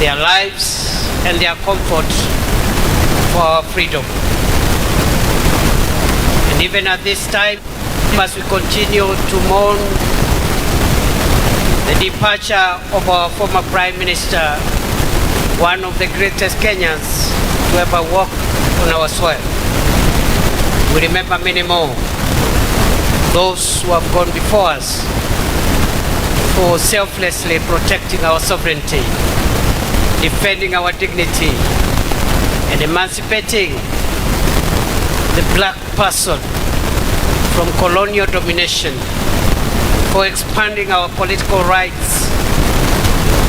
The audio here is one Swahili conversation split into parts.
their lives and their comfort for our freedom. And even at this time, as we continue to mourn the departure of our former Prime Minister, one of the greatest Kenyans to ever walk on our soil, we remember many more, those who have gone before us for selflessly protecting our sovereignty, defending our dignity, and emancipating the black person from colonial domination, for expanding our political rights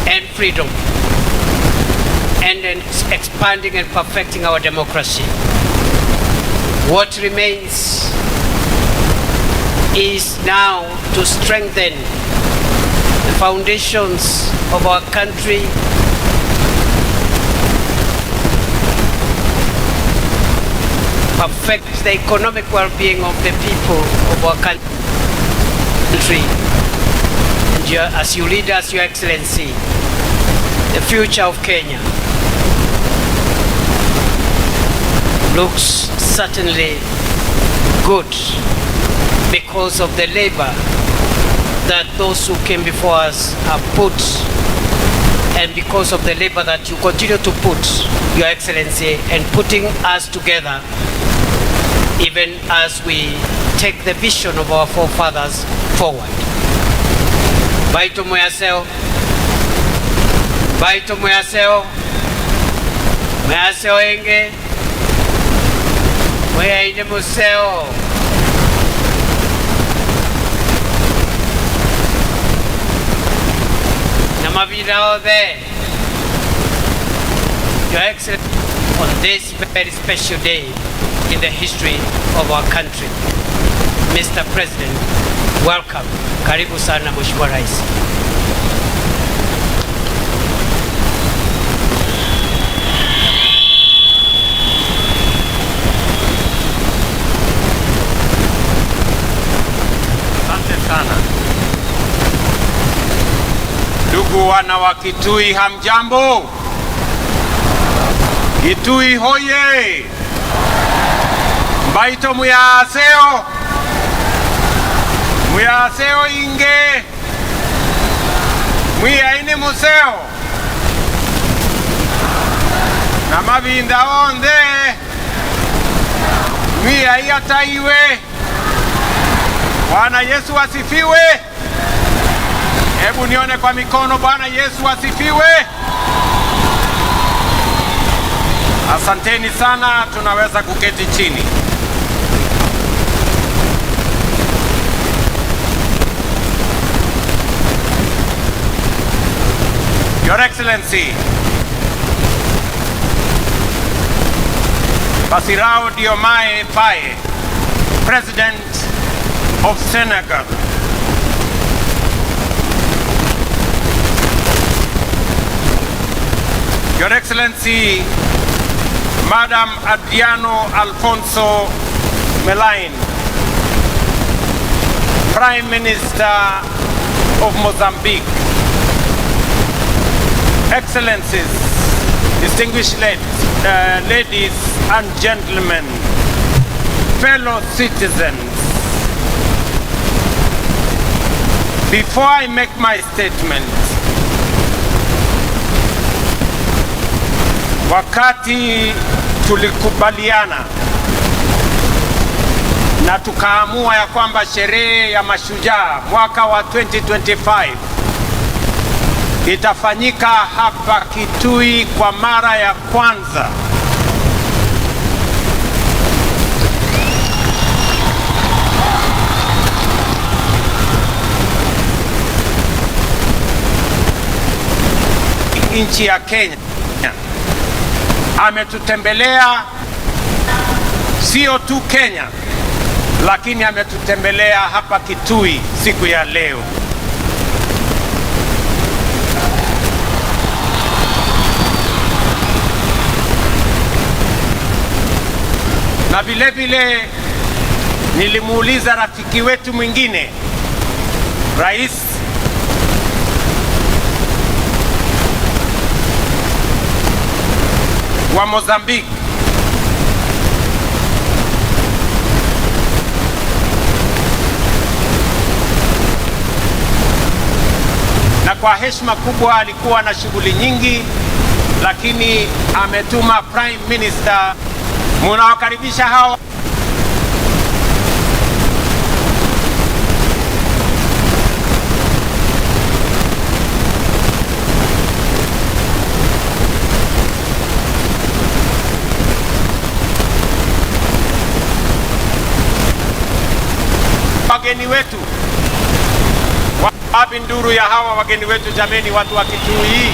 and freedom, and expanding and perfecting our democracy. What remains is now to strengthen the foundations of our country, perfect the economic well-being of the people of our country. And as you lead us, Your Excellency, the future of Kenya looks certainly good because of the labor that those who came before us have put, and because of the labor that you continue to put, Your Excellency, and putting us together, even as we take the vision of our forefathers forward. Baito Muyaseo, Baito Muyaseo, Muyaseo Enge, Muyaine Museo. Namavida Ode, Your Excellency, on this very special day in the history of our country. Mr. President, welcome. Karibu sana Mheshimiwa Rais. Asante sana. Ndugu wana wa Kitui, hamjambo? Kitui hoye! Baito muyaseo, muyaseo inge, muyaine museo, na mabinda onde, muyaiataiwe. Bwana Yesu asifiwe. Hebu nione kwa mikono. Bwana Yesu asifiwe. Asanteni sana, tunaweza kuketi chini. Your Excellency, Bassirou Diomaye Faye, President of Senegal, Your Excellency, Madam Adriano Alfonso Melain, Prime Minister of Mozambique, Excellencies, distinguished ladies and gentlemen, fellow citizens, before I make my statement, wakati tulikubaliana na tukaamua ya kwamba sherehe ya Mashujaa mwaka wa 2025 itafanyika hapa Kitui kwa mara ya kwanza, nchi ya Kenya ametutembelea, sio tu Kenya, lakini ametutembelea hapa Kitui siku ya leo. Na vile vile nilimuuliza rafiki wetu mwingine, Rais wa Mozambique, na kwa heshima kubwa alikuwa na shughuli nyingi, lakini ametuma Prime Minister. Munawakaribisha hao wageni wetu. Wapi nduru ya hawa wageni wetu jameni, watu wa Kitui?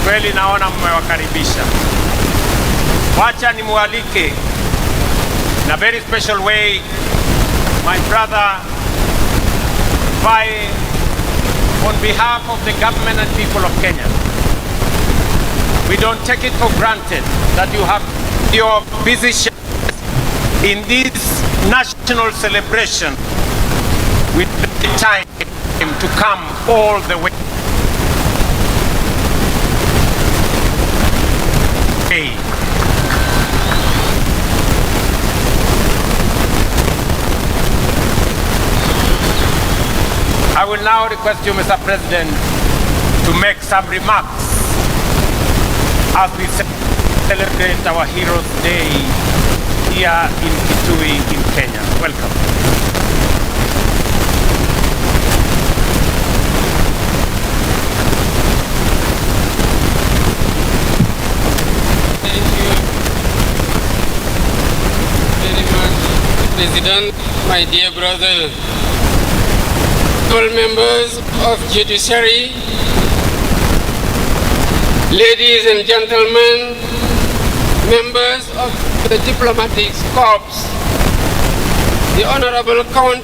Kweli naona mmewakaribisha. Wacha nimualike na very special way my brother Vai, on behalf of the government and people of Kenya. We don't take it for granted that you have your busy schedule in this national celebration with the time to come all the way. I will now request you, Mr. President, to make some remarks as we celebrate our Heroes Day here in Kitui in Kenya. Welcome. Thank you very much, President, my dear brother, all members of Judiciary, ladies and gentlemen, members of the Diplomatic Corps, the Honorable County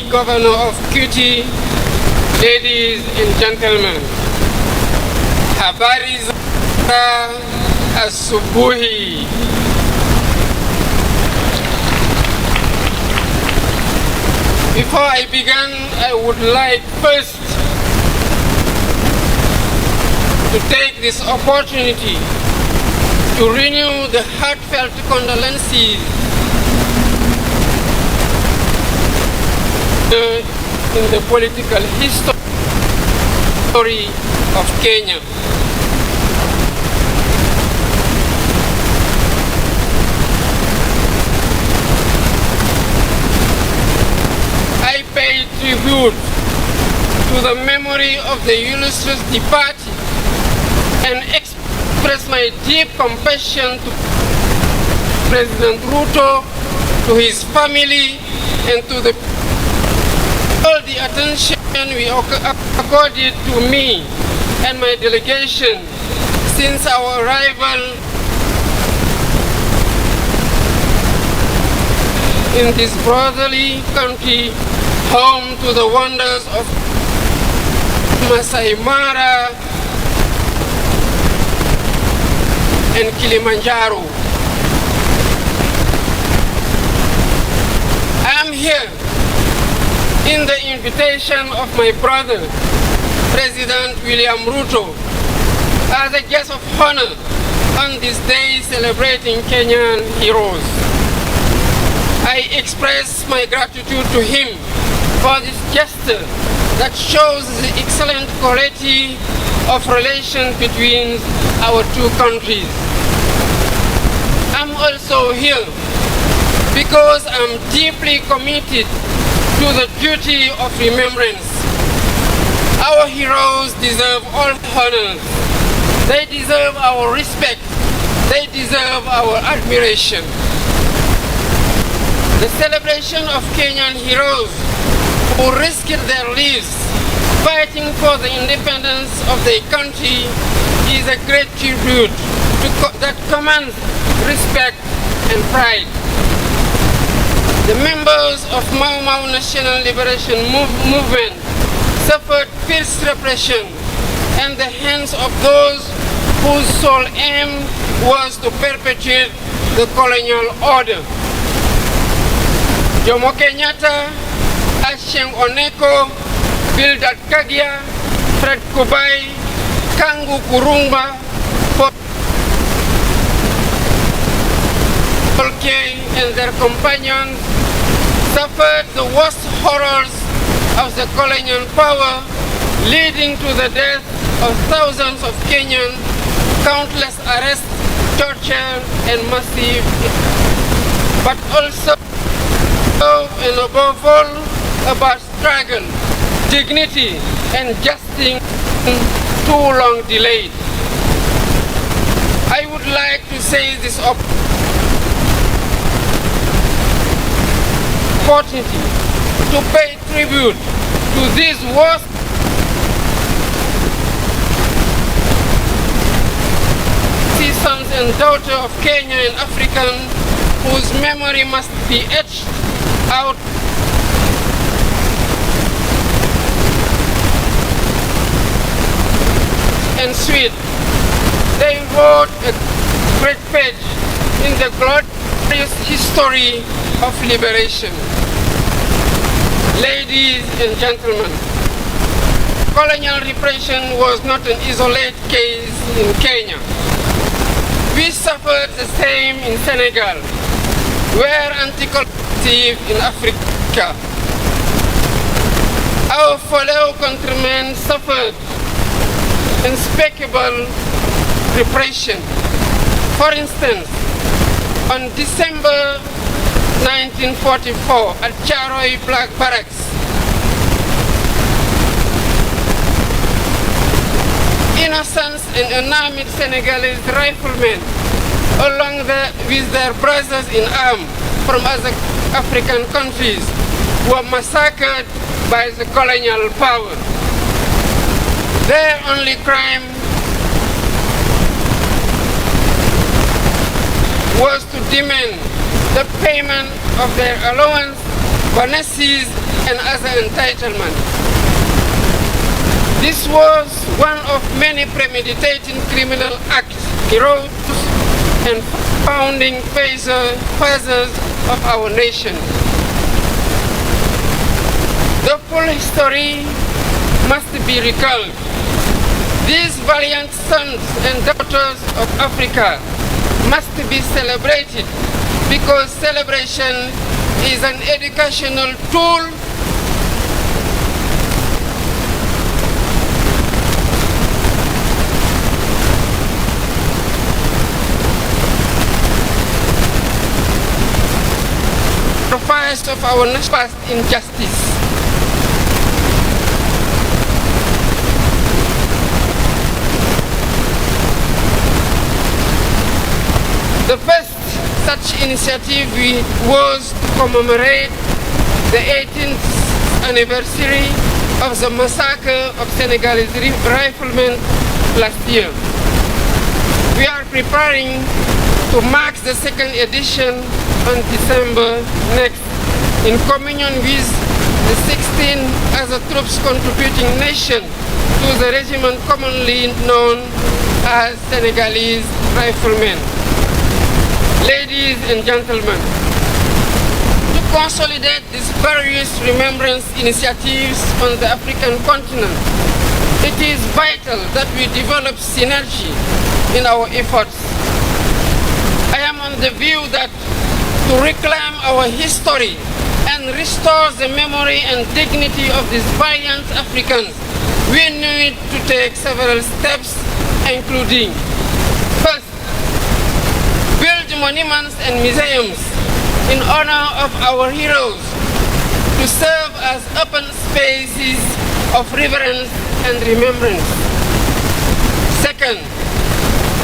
Governor of Kitui, ladies and gentlemen, habari za asubuhi. Before I begin, I would like first to take this opportunity to renew the heartfelt condolences in the political history of Kenya. I pay tribute to the memory of the illustrious departed and express my deep compassion to President Ruto, to his family, and to all the attention we accorded to me and my delegation since our arrival in this brotherly country, home to the wonders of Masai Mara and Kilimanjaro. I am here in the invitation of my brother, President William Ruto, as a guest of honor on this day celebrating Kenyan heroes. I express my gratitude to him for this gesture that shows the excellent quality of relations between our two countries. I'm also here because I'm deeply committed to the duty of remembrance. Our heroes deserve all honors. They deserve our respect. They deserve our admiration. The celebration of Kenyan heroes who risked their lives fighting for the independence of their country is a great tribute that commands respect and pride. The members of Mau Mau National Liberation Movement suffered fierce repression at the hands of those whose sole aim was to perpetuate the colonial order. Jomo Kenyatta, Asheng Oneko, Bildad Kagia, Fred Kubai, Kangu Kurumba, Paul Kay and their companions suffered the worst horrors of the colonial power, leading to the death of thousands of Kenyans, countless arrests, torture, and massive, but also and above all about struggle, dignity, and justice too long delayed. I would like to say this opportunity to pay tribute to these worst sons and daughters of Kenya and African, whose memory must be etched out and sweet. They wrote a great page in the glorious history of liberation. Ladies and gentlemen, colonial repression was not an isolated case in Kenya. We suffered the same in Senegal, where anti-colonial in Africa. Our fellow countrymen suffered unspeakable repression. For instance, on December 1944 at Charoy Black Barracks, innocent and unarmed Senegalese riflemen, along with their brothers in arms from other African countries, were massacred by the colonial power. Their only crime was to demand the payment of their allowance, bonuses, and other entitlements. This was one of many premeditated criminal acts, heroes and founding fathers of our nation. The full history must be recalled. These valiant sons and daughters of Africa must be celebrated because celebration is an educational tool of our past injustice. The first such initiative was to commemorate the 18th anniversary of the massacre of Senegalese riflemen last year. We are preparing to mark the second edition on December next, in communion with the 16 other troops contributing nations to the regiment commonly known as Senegalese Riflemen. Ladies and gentlemen, to consolidate these various remembrance initiatives on the African continent, it is vital that we develop synergy in our efforts. I am on the view that to reclaim our history and restore the memory and dignity of these valiant Africans, we need to take several steps, including: first, build monuments and museums in honor of our heroes to serve as open spaces of reverence and remembrance. Second,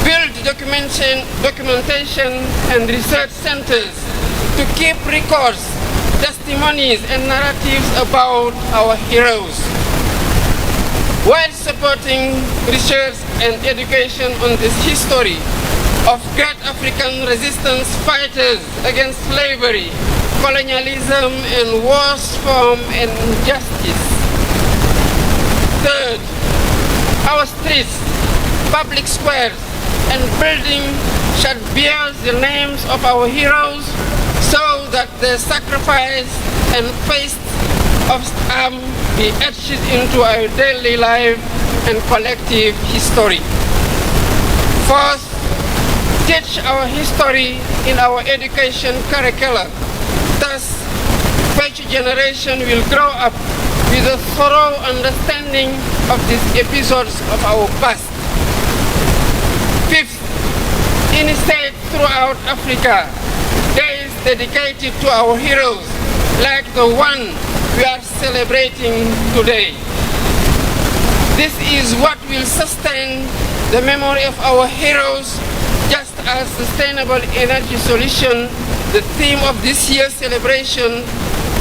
build documentation and research centers to keep records, testimonies, and narratives about our heroes, while supporting research and education on this history of great African resistance fighters against slavery, colonialism, and worst form and injustice. Third, our streets, public squares, and buildings should bear the names of our heroes so that their sacrifice and faith of arms be etched into our daily life and collective history. Fourth, teach our history in our education curricula. Thus, future generation will grow up with a thorough understanding of these episodes of our past. Fifth, in states throughout Africa, days dedicated to our heroes, like the one we are celebrating today. This is what will sustain the memory of our heroes, just as sustainable energy solution, the theme of this year's celebration,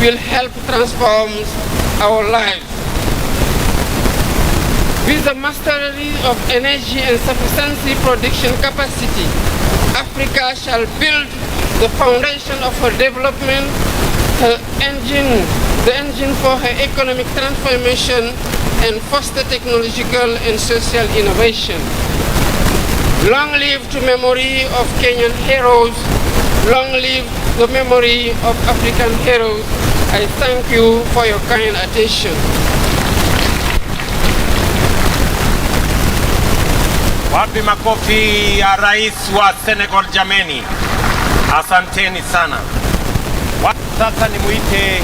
will help transform our lives. With the mastery of energy and sufficiency production capacity, Africa shall build the foundation of her development, the engine for her economic transformation, and foster technological and social innovation. Long live the memory of Kenyan heroes. Long live the memory of African heroes. I thank you for your kind attention. Wapi makofi ya Rais wa Senegal jameni. Asanteni sana. Sasa nimuite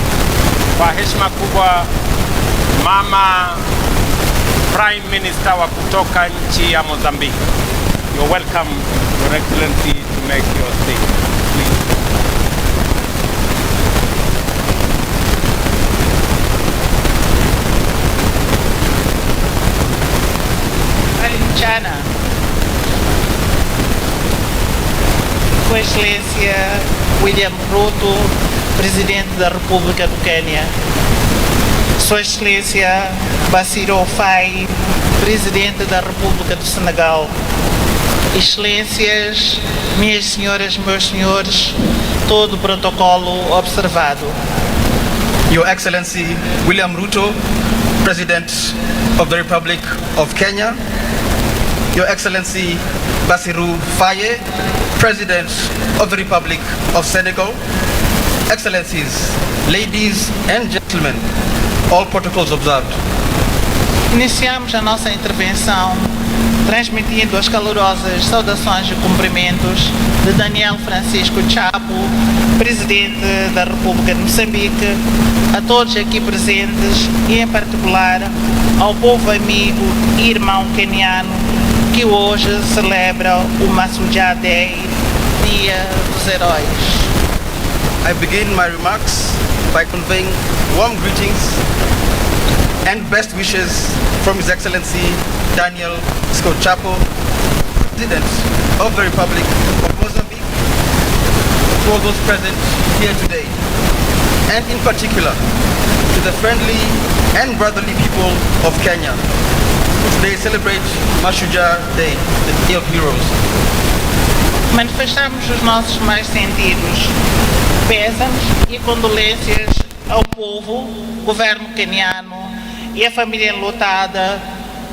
kwa heshima kubwa Mama Prime Minister wa kutoka nchi ya Mozambique. You're welcome, Your Excellency, to make your statement. Please. Mchana. Sua Excelência William Ruto, Presidente da República do Quênia. Sua Excelência Bassirou Faye, Presidente da República do Senegal. Excelências, minhas senhoras, meus senhores, todo o protocolo observado. Your Excellency William Ruto, President of the Republic of Kenya. Your Excellency Bassirou Faye, President of the Republic of Senegal. Excellencies, ladies and gentlemen, all protocols observed. Iniciamos a nossa intervenção transmitindo as calorosas saudações e cumprimentos de Daniel Francisco Chapo, Presidente da República de Moçambique, a todos aqui presentes e em particular ao povo amigo e irmão queniano que hoje celebra o Mashujaa Day, Dia dos Heróis. I begin my remarks by conveying warm greetings and best wishes from His Excellency Daniel Scott Chapo, President of the Republic of Mozambique, to all those present here today, and in particular to the friendly and brotherly people of Kenya, who today celebrate Mashujaa Day, the Day of Heroes. Manifestamos os nossos mais sentidos pêsames e condolências ao povo, governo queniano e a família enlutada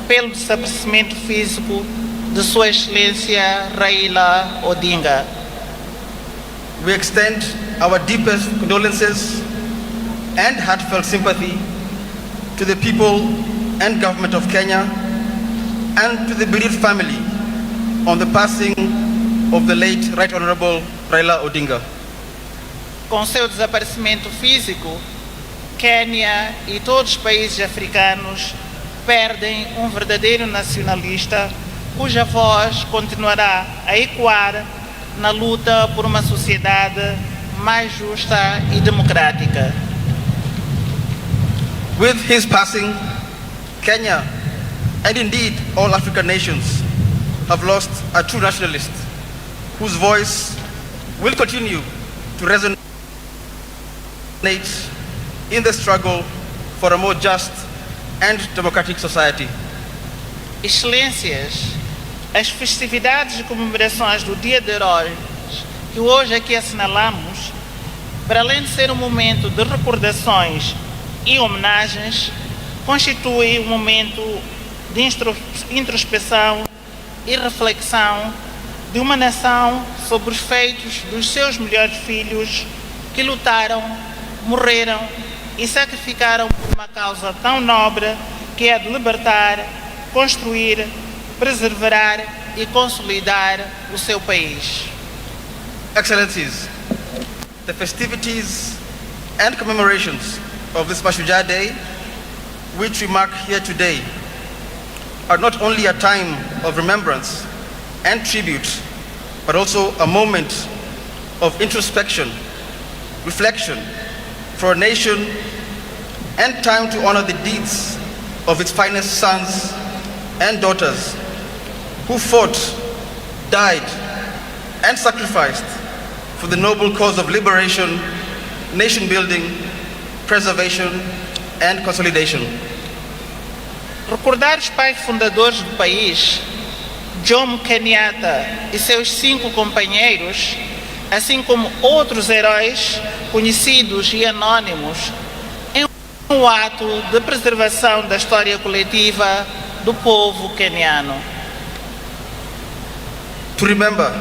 pelo desaparecimento físico de Sua Excelência Raila Odinga. We extend our deepest condolences and heartfelt sympathy to the people and government of Kenya and to the bereaved family on the passing of the late Right Honorable Raila Odinga. Com seu desaparecimento físico, Quênia e todos os países africanos perdem um verdadeiro nacionalista cuja voz continuará a ecoar na luta por uma sociedade mais justa e democrática. With his passing, Kenya, and indeed all African nations, have lost a true nationalist whose voice will continue to resonate in the struggle for a more just and democratic society. Excelências, as festividades e comemorações do Dia de Heróis que hoje aqui assinalamos, para além de ser um momento de recordações e homenagens, constitui um momento de introspeção e reflexão de uma nação sobre os feitos dos seus melhores filhos que lutaram, morreram e sacrificaram por uma causa tão nobre que é a de libertar construir, preservar e consolidar o seu país. Excellencies, the festivities and commemorations of this Mashujaa Day, which we mark here today, are not only a time of remembrance and tribute, but also a moment of introspection, reflection for a nation, and time to honor the deeds of its finest sons and daughters who fought, died, and sacrificed for the noble cause of liberation, nation building, preservation, and consolidation. Recordar os pais fundadores do país, Jomo Kenyatta e seus 5 companheiros, assim como outros heróis conhecidos e anônimos, é um ato de preservação da história coletiva do povo queniano. To remember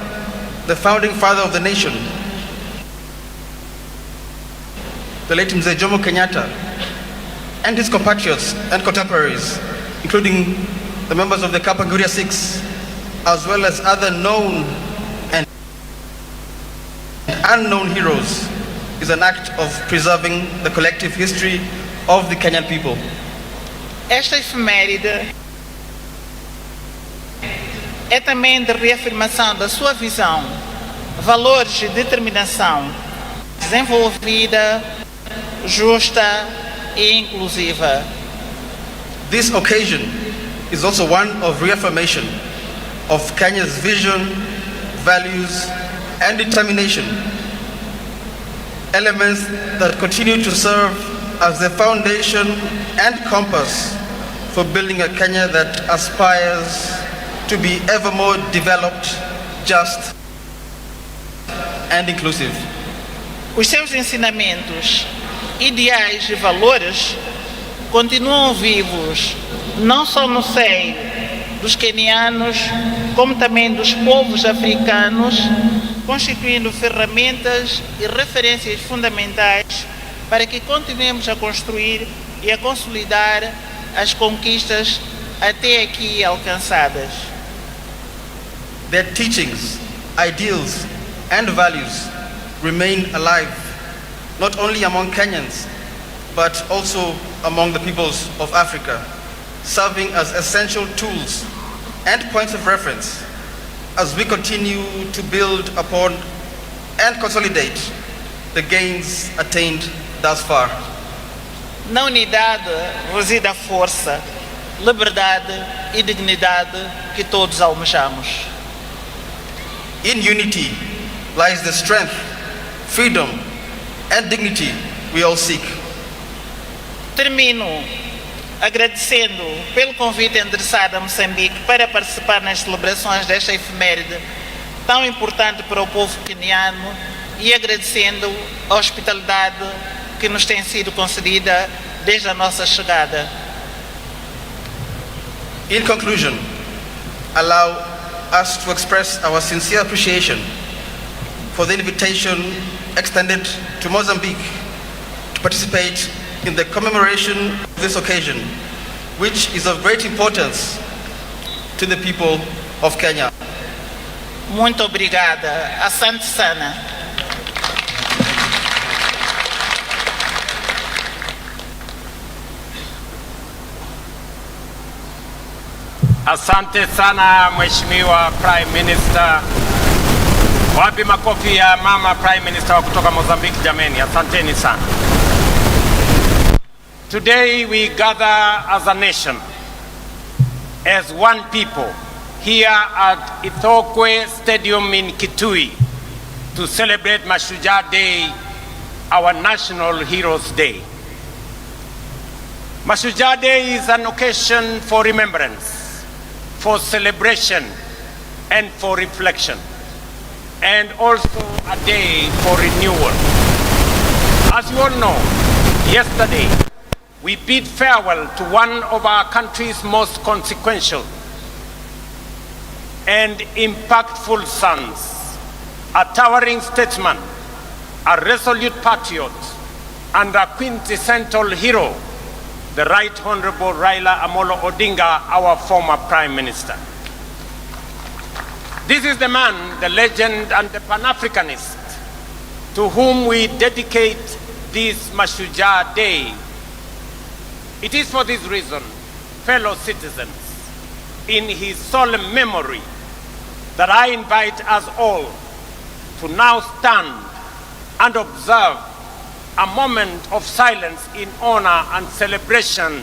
the founding father of the nation, the late Mzee Jomo Kenyatta, and his compatriots and contemporaries, including the members of the Kapenguria Six, as well as other known and unknown heroes, is an act of preserving the collective history of the Kenyan people. Esta efeméride é também de reafirmação da sua visão, valores e determinação, desenvolvida, justa e inclusiva. This occasion is also one of reaffirmation of Kenya's vision, values, and determination, elements that continue to serve as the foundation and compass for building a Kenya that aspires to be ever more developed, just, and inclusive. Os seus ensinamentos, ideais e valores continuam vivos, não só no seio dos quenianos, como também dos povos africanos, constituindo ferramentas e referências fundamentais para que continuemos a construir e a consolidar as conquistas até aqui alcançadas. Their teachings, ideals, and values remain alive, not only among Kenyans, but also among the peoples of Africa, serving as essential tools and points of reference as we continue to build upon and consolidate the gains attained thus far. Na unidade reside a força, liberdade e dignidade que todos almejamos. In unity lies the strength, freedom, and dignity we all seek. Termino agradecendo pelo convite endereçado a Moçambique para participar nas celebrações desta efeméride tão importante para o povo queniano e agradecendo a hospitalidade que nos tem sido concedida desde a nossa chegada. In conclusion, allow us to express our sincere appreciation for the invitation extended to Mozambique to participate in the commemoration of this occasion, which is of great importance to the people of Kenya. Muito obrigada. Asante sana. Asante sana Mheshimiwa Prime Minister. Wapi makofi ya mama Prime Minister wa kutoka Mozambique jameni, asanteni sana. Today we gather as a nation, as one people, here at Ithokwe Stadium in Kitui to celebrate Mashujaa Day, our National Heroes Day. Mashujaa Day is an occasion for remembrance, for celebration, and for reflection, and also a day for renewal. As you all know, yesterday we bid farewell to one of our country's most consequential and impactful sons, a towering statesman, a resolute patriot, and a quintessential hero, the Right Honorable Raila Amolo Odinga, our former Prime Minister. This is the man, the legend and the Pan-Africanist to whom we dedicate this Mashujaa Day. It is for this reason, fellow citizens, in his solemn memory, that I invite us all to now stand and observe a moment of silence in honor and celebration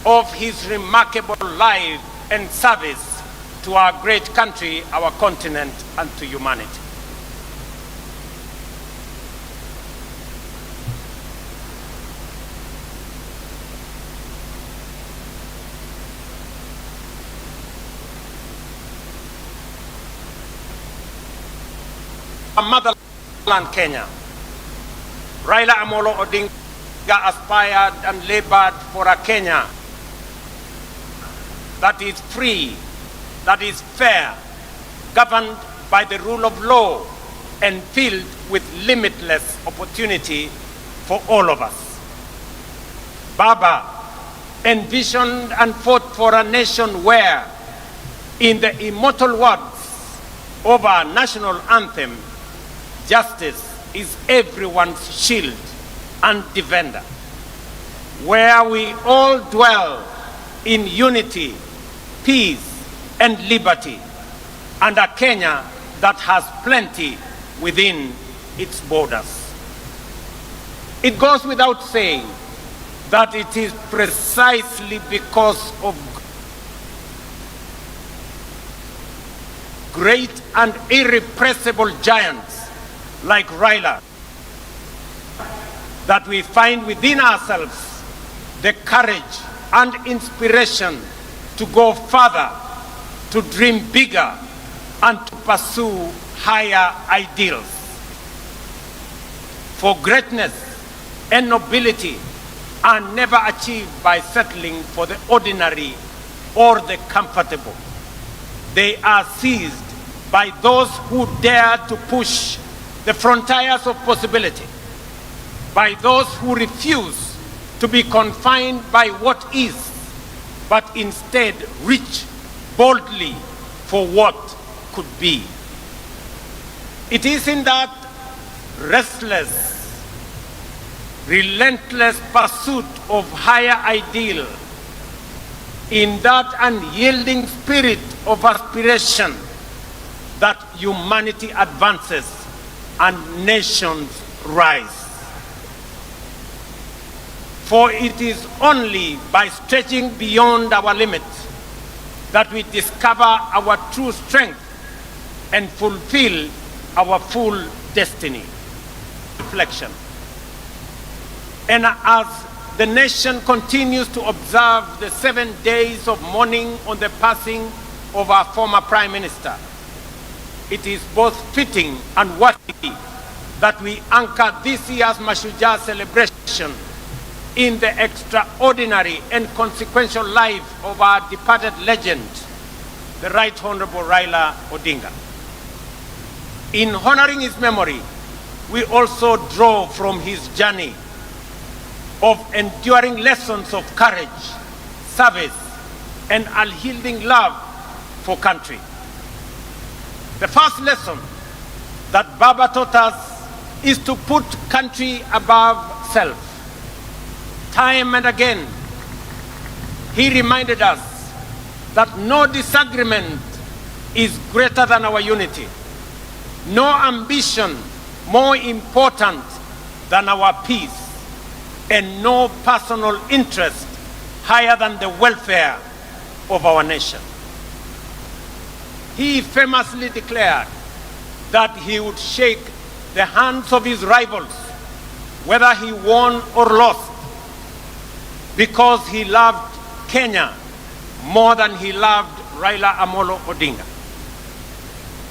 of his remarkable life and service to our great country, our continent, and to humanity. Our motherland, Kenya, Raila Amolo Odinga aspired and labored for a Kenya that is free, that is fair, governed by the rule of law, and filled with limitless opportunity for all of us. Baba envisioned and fought for a nation where, in the immortal words of our national anthem, justice is everyone's shield and defender, where we all dwell in unity, peace, and liberty, and a Kenya that has plenty within its borders. It goes without saying that it is precisely because of great and irrepressible giants like Raila that we find within ourselves the courage and inspiration to go further, to dream bigger, and to pursue higher ideals. For greatness and nobility are never achieved by settling for the ordinary or the comfortable. They are seized by those who dare to push the frontiers of possibility, by those who refuse to be confined by what is, but instead reach boldly for what could be. It is in that restless, relentless pursuit of higher ideal, in that unyielding spirit of aspiration, that humanity advances and nations rise. For it is only by stretching beyond our limits that we discover our true strength and fulfill our full destiny. Reflection. And as the nation continues to observe the 7 days of mourning on the passing of our former Prime Minister, it is both fitting and worthy that we anchor this year's Mashujaa celebration in the extraordinary and consequential life of our departed legend, the Right Honorable Raila Odinga. In honoring his memory, we also draw from his journey of enduring lessons of courage, service, and unyielding love for country. The first lesson that Baba taught us is to put country above self. Time and again, he reminded us that no disagreement is greater than our unity, no ambition more important than our peace, and no personal interest higher than the welfare of our nation. He famously declared that he would shake the hands of his rivals, whether he won or lost, because he loved Kenya more than he loved Raila Amolo Odinga.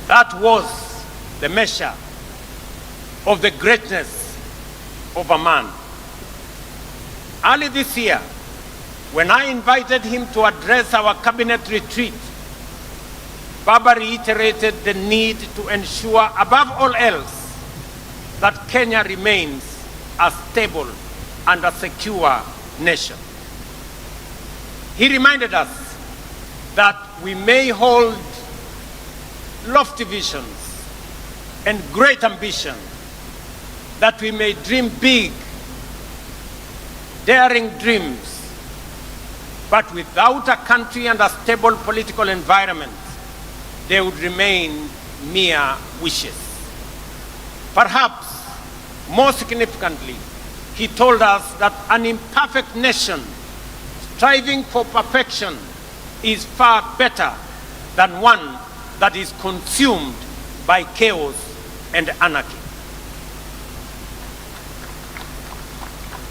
That was the measure of the greatness of a man. Early this year, when I invited him to address our cabinet retreat, Baba reiterated the need to ensure, above all else, that Kenya remains a stable and a secure nation. He reminded us that we may hold lofty visions and great ambition, that we may dream big, daring dreams, but without a country and a stable political environment, they would remain mere wishes. Perhaps more significantly, he told us that an imperfect nation striving for perfection is far better than one that is consumed by chaos and anarchy.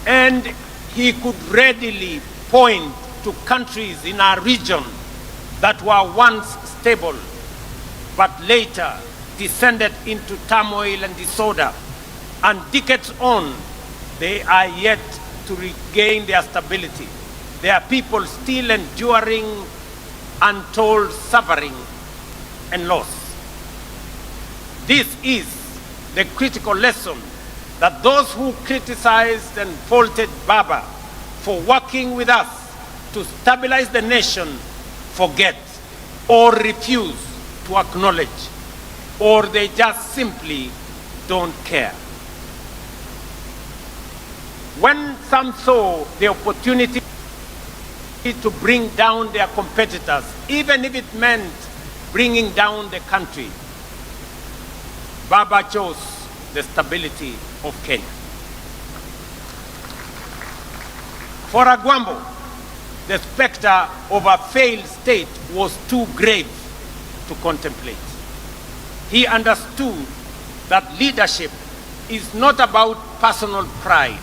And he could readily point to countries in our region that were once stable, but later descended into turmoil and disorder, and decades on, they are yet to regain their stability. There are people still enduring untold suffering and loss. This is the critical lesson that those who criticized and faulted Baba for working with us to stabilize the nation forget or refuse to acknowledge, or they just simply don't care. When some saw the opportunity to bring down their competitors, even if it meant bringing down the country, Baba chose the stability of Kenya. For Agwambo, the specter of a failed state was too grave to contemplate. He understood that leadership is not about personal pride,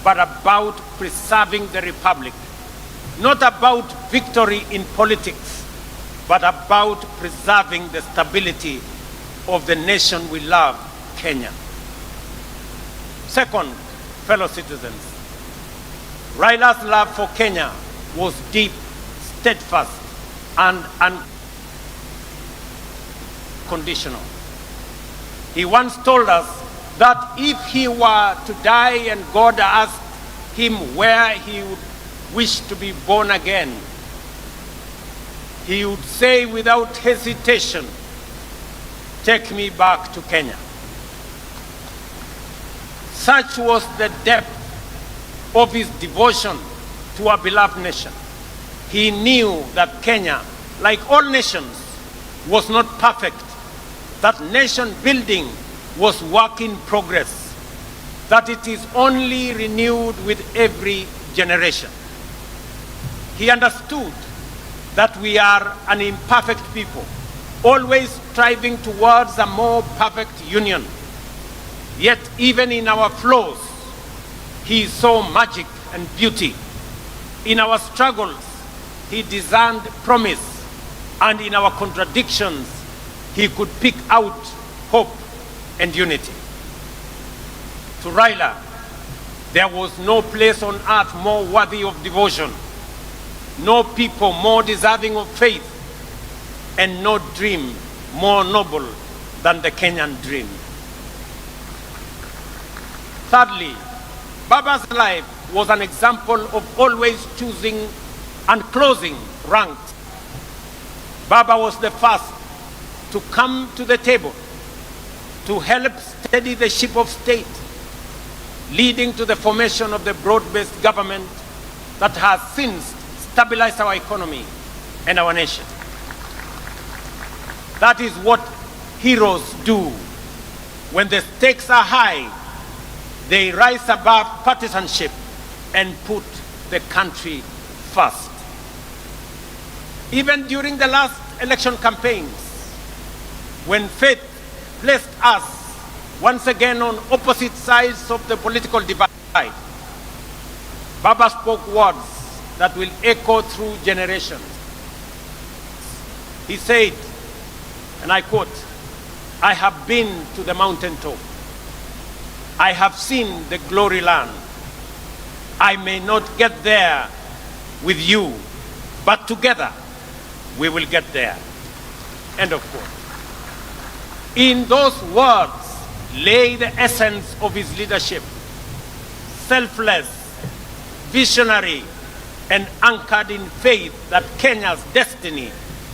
but about preserving the republic. Not about victory in politics, but about preserving the stability of the nation we love, Kenya. Second, fellow citizens, Raila's love for Kenya was deep, steadfast, and unconditional. He once told us that if he were to die and God asked him where he would wish to be born again, he would say without hesitation, "Take me back to Kenya." Such was the depth of his devotion to our beloved nation. He knew that Kenya, like all nations, was not perfect, that nation building was work in progress, that it is only renewed with every generation. He understood that we are an imperfect people, always striving towards a more perfect union. Yet even in our flaws, he saw magic and beauty. In our struggles, he discerned promise, and in our contradictions, he could pick out hope and unity. To Raila, there was no place on earth more worthy of devotion, no people more deserving of faith, and no dream more noble than the Kenyan dream. Thirdly, Baba's life was an example of always choosing and closing ranks. Baba was the first to come to the table, to help steady the ship of state, leading to the formation of the broad-based government that has since stabilized our economy and our nation. That is what heroes do. When the stakes are high, they rise above partisanship and put the country first. Even during the last election campaigns, when fate placed us once again on opposite sides of the political divide, Baba spoke words that will echo through generations. He said, and I quote, "I have been to the mountaintop. I have seen the glory land. I may not get there with you, but together we will get there." End of quote. In those words lay the essence of his leadership, selfless, visionary, and anchored in faith that Kenya's destiny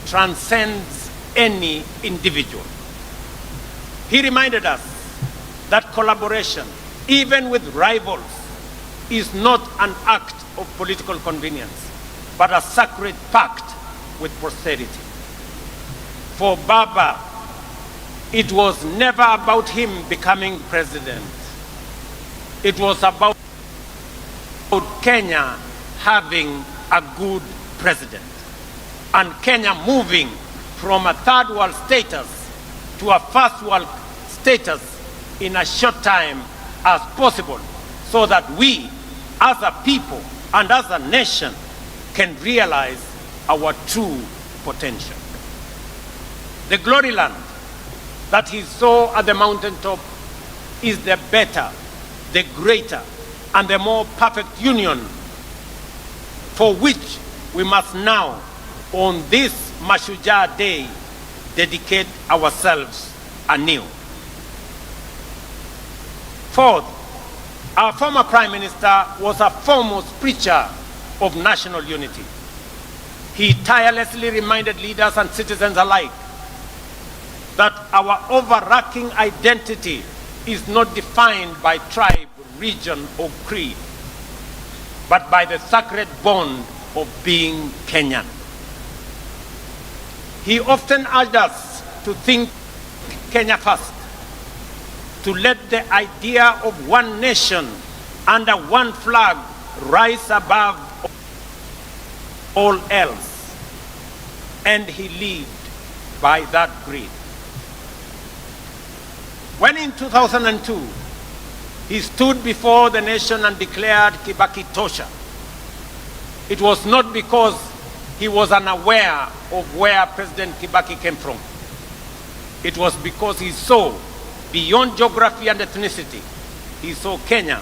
transcends any individual. He reminded us that collaboration, even with rivals, is not an act of political convenience, but a sacred pact with posterity. For Baba, it was never about him becoming president. It was about Kenya having a good president, and Kenya moving from a third world status to a first world status in a short time as possible, so that we as a people and as a nation can realize our true potential. The glory land that he saw at the mountaintop is the better, the greater, and the more perfect union for which we must now, on this Mashujaa Day, dedicate ourselves anew. Fourth, our former Prime Minister was a foremost preacher of national unity. He tirelessly reminded leaders and citizens alike that our overarching identity is not defined by tribe, region, or creed, but by the sacred bond of being Kenyan. He often urged us to think Kenya first, to let the idea of one nation under one flag rise above all else, and he lived by that creed. When in 2002, he stood before the nation and declared Kibaki Tosha, it was not because he was unaware of where President Kibaki came from. It was because he saw beyond geography and ethnicity. He saw Kenya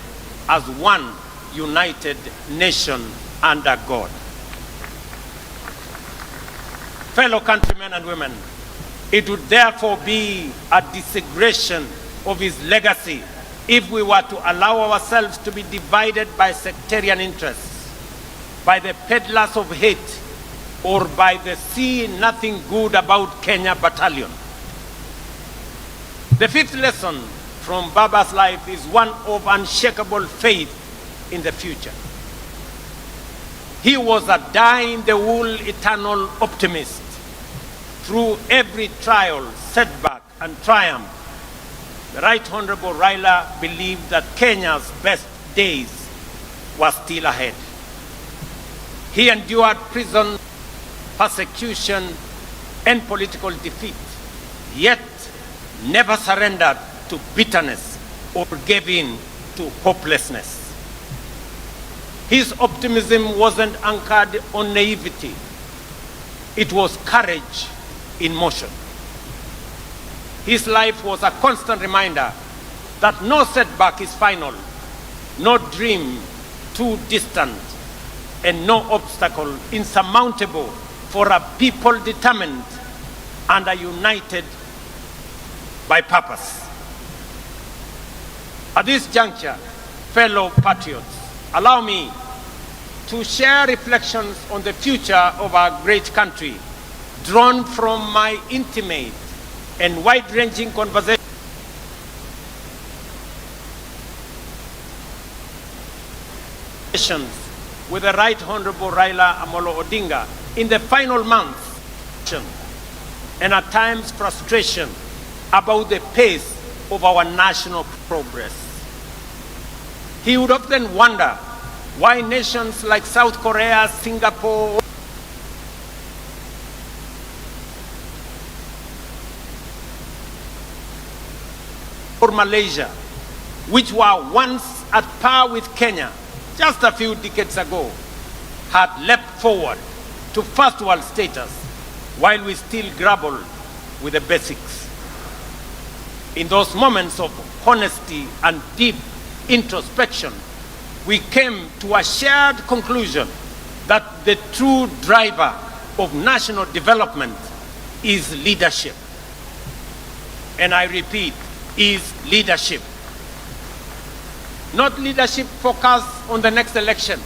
as one united nation under God. Fellow countrymen and women, it would therefore be a desecration of his legacy if we were to allow ourselves to be divided by sectarian interests, by the peddlers of hate, or by the see nothing good about Kenya battalion. The fifth lesson from Baba's life is one of unshakable faith in the future. He was a die-in-the-wool eternal optimist. Through every trial, setback, and triumph, the Right Honorable Raila believed that Kenya's best days were still ahead. He endured prison, persecution, and political defeat, yet never surrendered to bitterness or gave in to hopelessness. His optimism wasn't anchored on naivety. It was courage in motion. His life was a constant reminder that no setback is final, no dream too distant, and no obstacle insurmountable for a people determined and are united by purpose. At this juncture, fellow patriots, allow me to share reflections on the future of our great country, drawn from my intimate and wide-ranging conversations with the Right Honorable Raila Amolo Odinga in the final months, and at times frustration about the pace of our national progress. He would often wonder why nations like South Korea, Singapore, or Malaysia, which were once at par with Kenya just a few decades ago, had leapt forward to first world status while we still grapple with the basics. In those moments of honesty and deep introspection, we came to a shared conclusion that the true driver of national development is leadership. And I repeat, is leadership. Not leadership focused on the next election,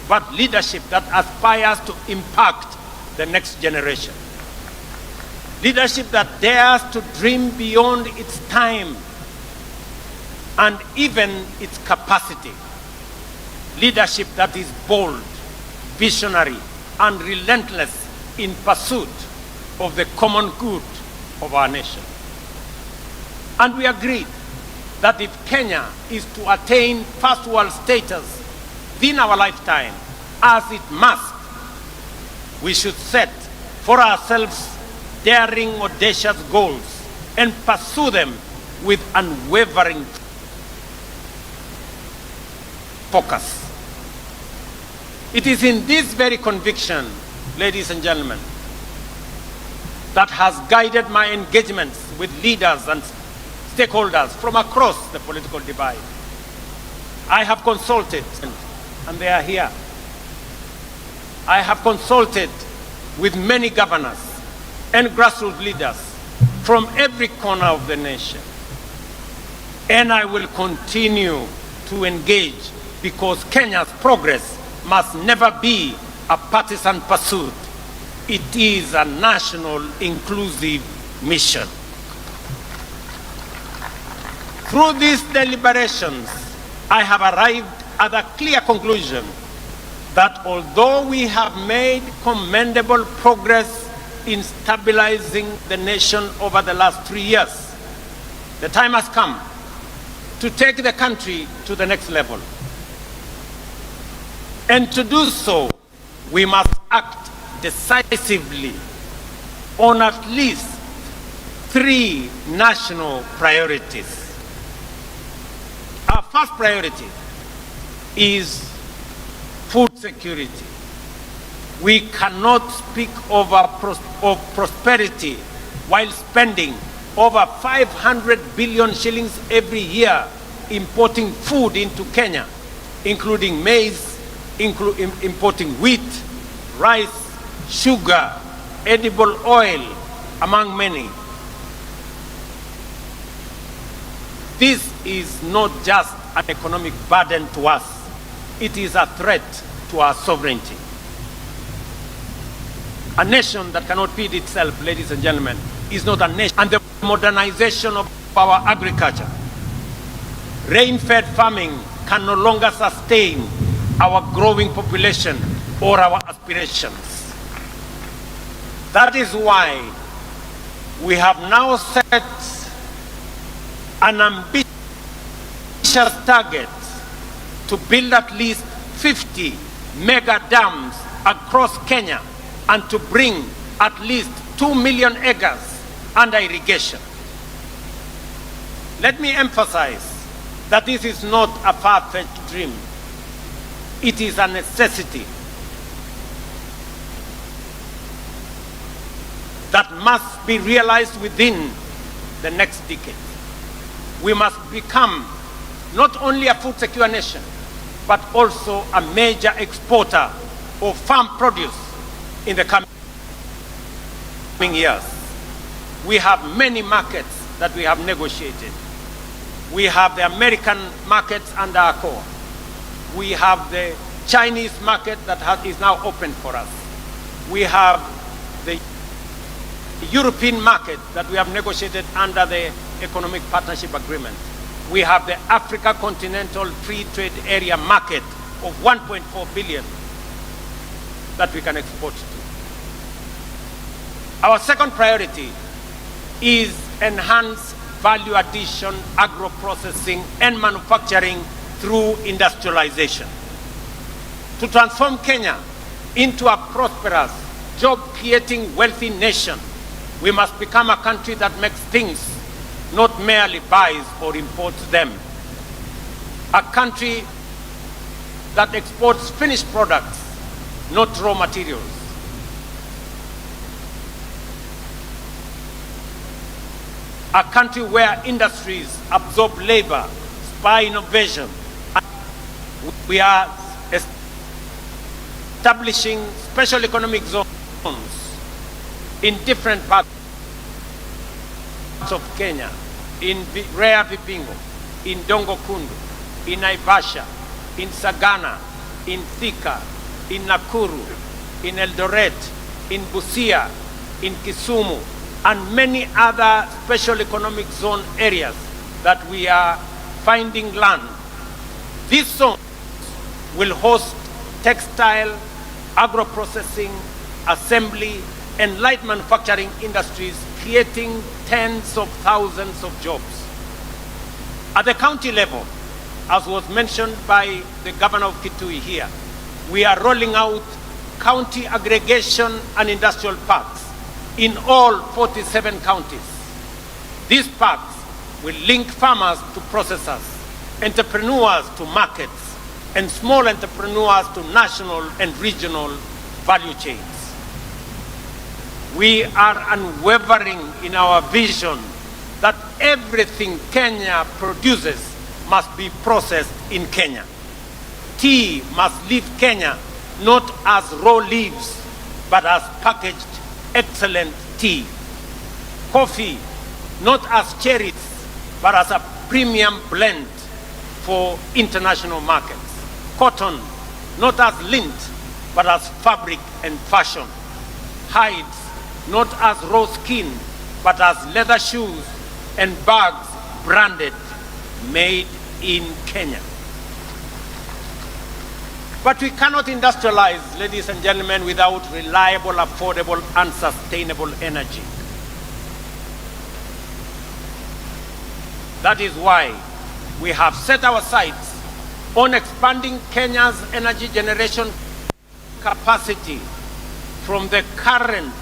but leadership that aspires to impact the next generation. Leadership that dares to dream beyond its time and even its capacity. Leadership that is bold, visionary, and relentless in pursuit of the common good of our nation. And we agreed that if Kenya is to attain first world status within our lifetime, as it must, we should set for ourselves daring, audacious goals and pursue them with unwavering focus. It is in this very conviction, ladies and gentlemen, that has guided my engagements with leaders and stakeholders from across the political divide. I have consulted, and they are here. I have consulted with many governors and grassroots leaders from every corner of the nation. And I will continue to engage because Kenya's progress must never be a partisan pursuit. It is a national inclusive mission. Through these deliberations, I have arrived at a clear conclusion that although we have made commendable progress in stabilizing the nation over the last 3 years, the time has come to take the country to the next level. And to do so, we must act decisively on at least 3 national priorities. Our first priority is food security. We cannot speak of prosperity while spending over 500 billion shillings every year importing food into Kenya, including maize, importing wheat, rice, sugar, edible oil, among many. This is not just an economic burden to us, it is a threat to our sovereignty. A nation that cannot feed itself, ladies and gentlemen, is not a nation. And the modernization of our agriculture, rain-fed farming can no longer sustain our growing population or our aspirations. That is why we have now set an ambitious target to build at least 50 mega dams across Kenya and to bring at least 2 million acres under irrigation. Let me emphasize that this is not a far-fetched dream. It is a necessity that must be realized within the next decade. We must become not only a food secure nation, but also a major exporter of farm produce in the coming years. We have many markets that we have negotiated. We have the American markets under ACOA. We have the Chinese market that is now open for us. We have the European market that we have negotiated under the Economic Partnership Agreement. We have the Africa Continental Free Trade Area market of 1.4 billion that we can export to. Our second priority is enhanced value addition, agro-processing, and manufacturing through industrialization. To transform Kenya into a prosperous, job-creating, wealthy nation, we must become a country that makes things, not merely buys or imports them. A country that exports finished products, not raw materials. A country where industries absorb labor, spur innovation. We are establishing special economic zones in different parts of Kenya, in Rea Vipingo, in Dongo Kundu, in Naivasha, in Sagana, in Thika, in Nakuru, in Eldoret, in Busia, in Kisumu, and many other special economic zone areas that we are finding land. These zones will host textile, agro-processing, assembly, and light manufacturing industries, creating tens of thousands of jobs. At the county level, as was mentioned by the governor of Kitui here, we are rolling out county aggregation and industrial parks in all 47 counties. These parks will link farmers to processors, entrepreneurs to markets, and small entrepreneurs to national and regional value chains. We are unwavering in our vision that everything Kenya produces must be processed in Kenya. Tea must leave Kenya not as raw leaves, but as packaged excellent tea. Coffee, not as cherries, but as a premium blend for international markets. Cotton, not as lint, but as fabric and fashion. Hides, not as raw skin, but as leather shoes and bags branded, made in Kenya. But we cannot industrialize, ladies and gentlemen, without reliable, affordable, and sustainable energy. That is why we have set our sights on expanding Kenya's energy generation capacity from the current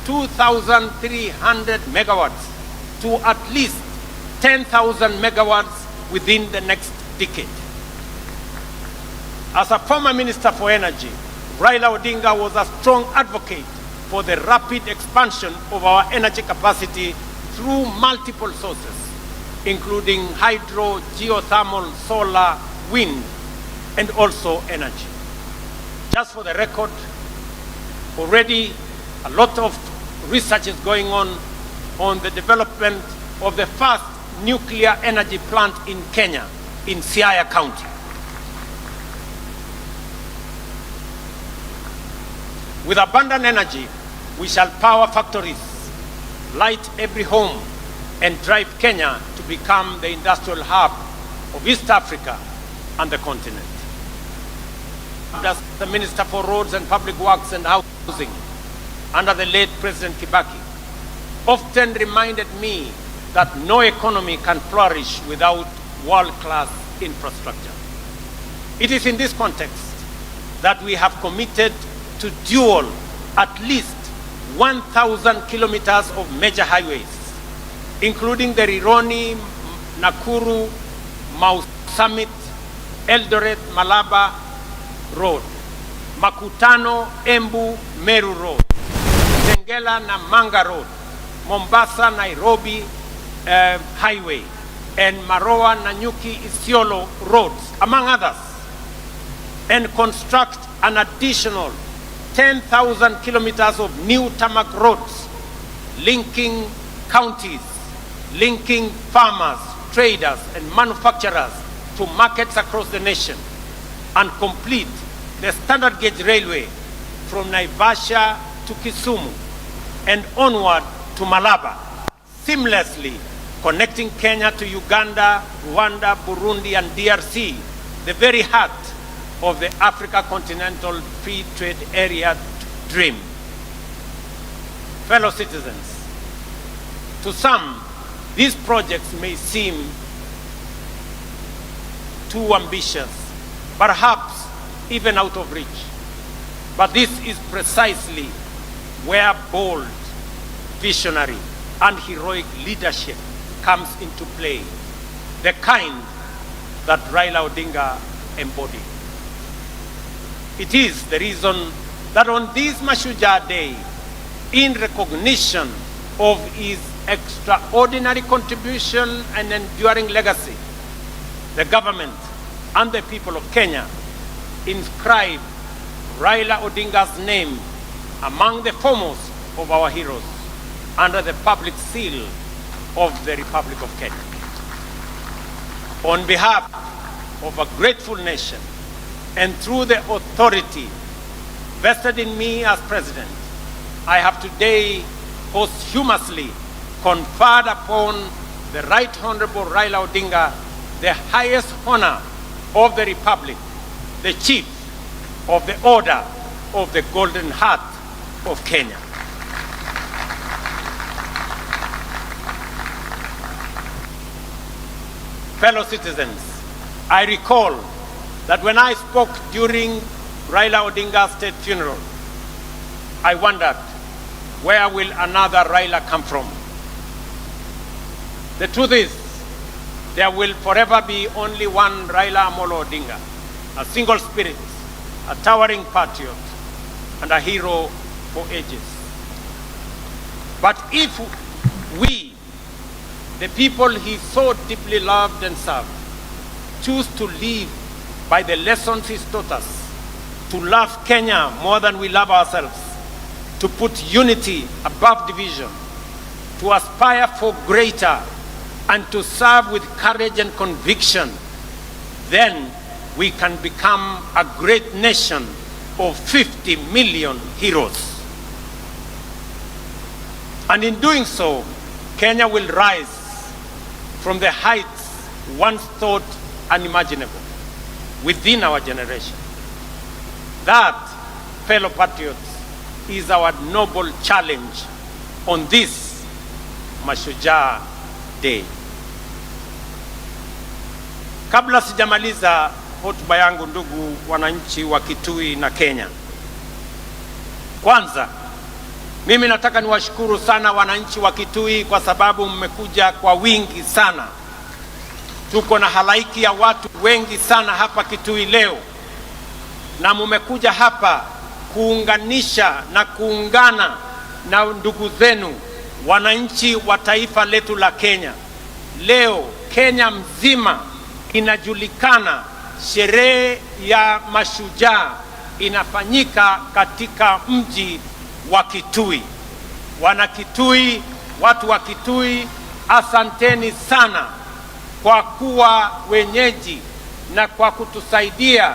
2,300 megawatts to at least 10,000 megawatts within the next decade. As a former Minister for Energy, Raila Odinga was a strong advocate for the rapid expansion of our energy capacity through multiple sources, including hydro, geothermal, solar, wind, and also energy. Just for the record, already a lot of research is going on the development of the first nuclear energy plant in Kenya, in Siaya County. With abundant energy, we shall power factories, light every home, and drive Kenya to become the industrial hub of East Africa and the continent. As the Minister for Roads and Public Works and Housing under the late President Kibaki often reminded me that no economy can flourish without world-class infrastructure. It is in this context that we have committed to dual at least 1,000 kilometers of major highways, including the Rironi, Nakuru, Mau Summit, Eldoret, Malaba Road, Makutano, Embu, Meru Road, Tengela, Namanga Road, Mombasa, Nairobi Highway, and Maroa, Nanyuki, Isiolo roads, among others, and construct an additional 10,000 kilometers of new tarmac roads linking counties, linking farmers, traders, and manufacturers to markets across the nation, and complete the standard gauge railway from Naivasha to Kisumu and onward to Malaba, seamlessly connecting Kenya to Uganda, Rwanda, Burundi, and DRC, the very heart of the Africa Continental Free Trade Area dream. Fellow citizens, to some, these projects may seem too ambitious, perhaps even out of reach. But this is precisely where bold, visionary, and heroic leadership comes into play, the kind that Raila Odinga embodied. It is the reason that on this Mashujaa Day, in recognition of his extraordinary contribution and enduring legacy, the government and the people of Kenya inscribe Raila Odinga's name among the foremost of our heroes under the public seal of the Republic of Kenya. On behalf of a grateful nation, and through the authority vested in me as president, I have today posthumously conferred upon the Right Honorable Raila Odinga the highest honor of the Republic, the Chief of the Order of the Golden Heart of Kenya. Fellow citizens, I recall that when I spoke during Raila Odinga's state funeral, I wondered, where will another Raila come from? The truth is, there will forever be only one Raila Amolo Odinga, a single spirit, a towering patriot, and a hero for ages. But if we, the people he so deeply loved and served, choose to live by the lessons he taught us, to love Kenya more than we love ourselves, to put unity above division, to aspire for greater, and to serve with courage and conviction, then we can become a great nation of 50 million heroes. And in doing so, Kenya will rise from the heights once thought unimaginable within our generation. That, fellow patriots, is our noble challenge on this Mashujaa Day. Kabla sijamaliza hotuba yangu, ndugu wananchi wa Kitui na Kenya, kwanza mimi nataka niwashukuru sana wananchi wa Kitui kwa sababu mmekuja kwa wingi sana. Tuko na halaiki ya watu wengi sana hapa Kitui leo, na mmekuja hapa kuunganisha na kuungana na ndugu zenu wananchi wa taifa letu la Kenya. Leo Kenya mzima inajulikana, sherehe ya Mashujaa inafanyika katika mji wa Kitui. Wana Kitui, watu wa Kitui, asanteni sana kwa kuwa wenyeji na kwa kutusaidia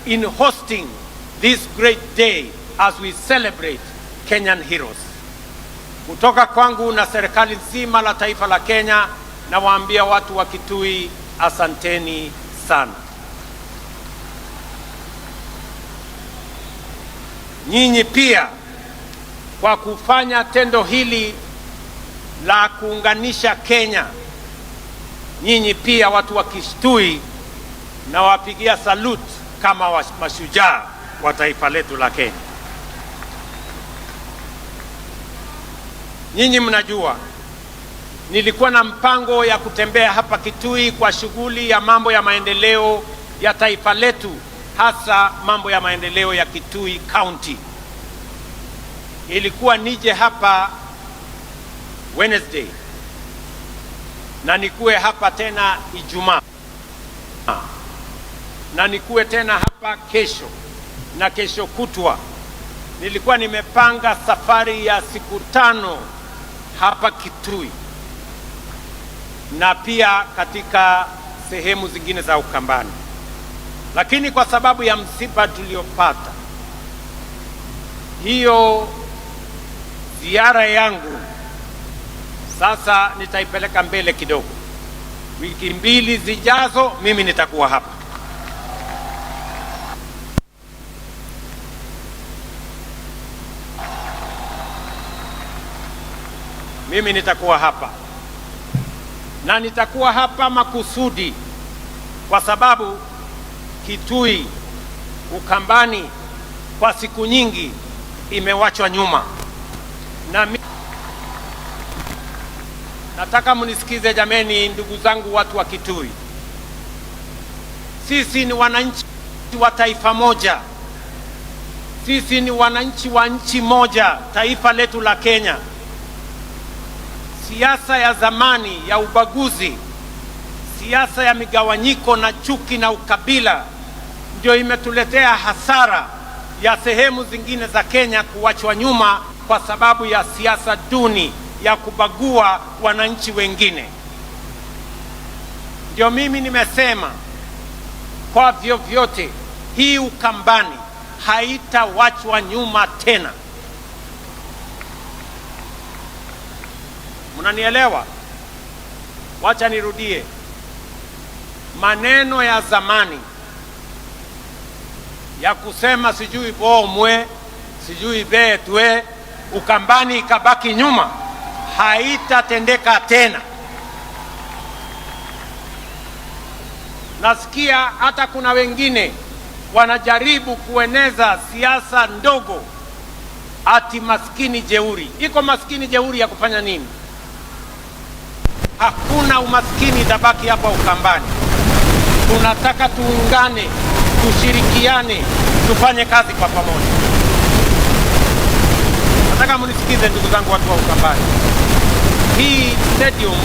in hosting this great day as we celebrate Kenyan heroes. Kutoka kwangu na serikali nzima la taifa la Kenya, na waambia watu wa Kitui, asanteni sana. Nyinyi pia kwa kufanya tendo hili la kuunganisha Kenya, nyinyi pia watu wa Kitui, na wapigia salute kama mashujaa wa taifa letu la Kenya. Nyinyi mnajua nilikuwa na mpango ya kutembea hapa Kitui kwa shughuli ya mambo ya maendeleo ya taifa letu, hasa mambo ya maendeleo ya Kitui County. Ilikuwa nije hapa Wednesday na nikuwe hapa tena Ijumaa, na nikuwe tena hapa kesho na kesho kutwa. Nilikuwa nimepanga safari ya siku 5 hapa Kitui na pia katika sehemu zingine za Ukambani, lakini kwa sababu ya msiba tuliopata, hiyo ziara yangu sasa nitaipeleka mbele kidogo. Wiki 2 zijazo mimi nitakuwa hapa. Mimi nitakuwa hapa, na nitakuwa hapa makusudi kwa sababu Kitui, Ukambani kwa siku nyingi imewachwa nyuma. Na nataka mnisikize jameni, ndugu zangu watu wa Kitui. Sisi ni wananchi wa taifa moja. Sisi ni wananchi wa nchi moja, taifa letu la Kenya. Siasa ya zamani ya ubaguzi, siasa ya migawanyiko na chuki na ukabila ndio imetuletea hasara ya sehemu zingine za Kenya kuachwa nyuma kwa sababu ya siasa duni ya kubagua wananchi wengine. Ndio mimi nimesema kwa vyovyote hii Ukambani haitawachwa nyuma tena. Mnanielewa? Wacha nirudie maneno ya zamani ya kusema sijui bomwe sijui betwe Ukambani ikabaki nyuma, haitatendeka tena. Nasikia hata kuna wengine wanajaribu kueneza siasa ndogo ati maskini jeuri. Iko maskini jeuri ya kufanya nini? Hakuna umaskini itabaki hapa Ukambani. Tunataka tuungane, tushirikiane, tufanye kazi kwa pamoja. Nataka munisikize ndugu zangu, watu wa Ukambani. Hii stadium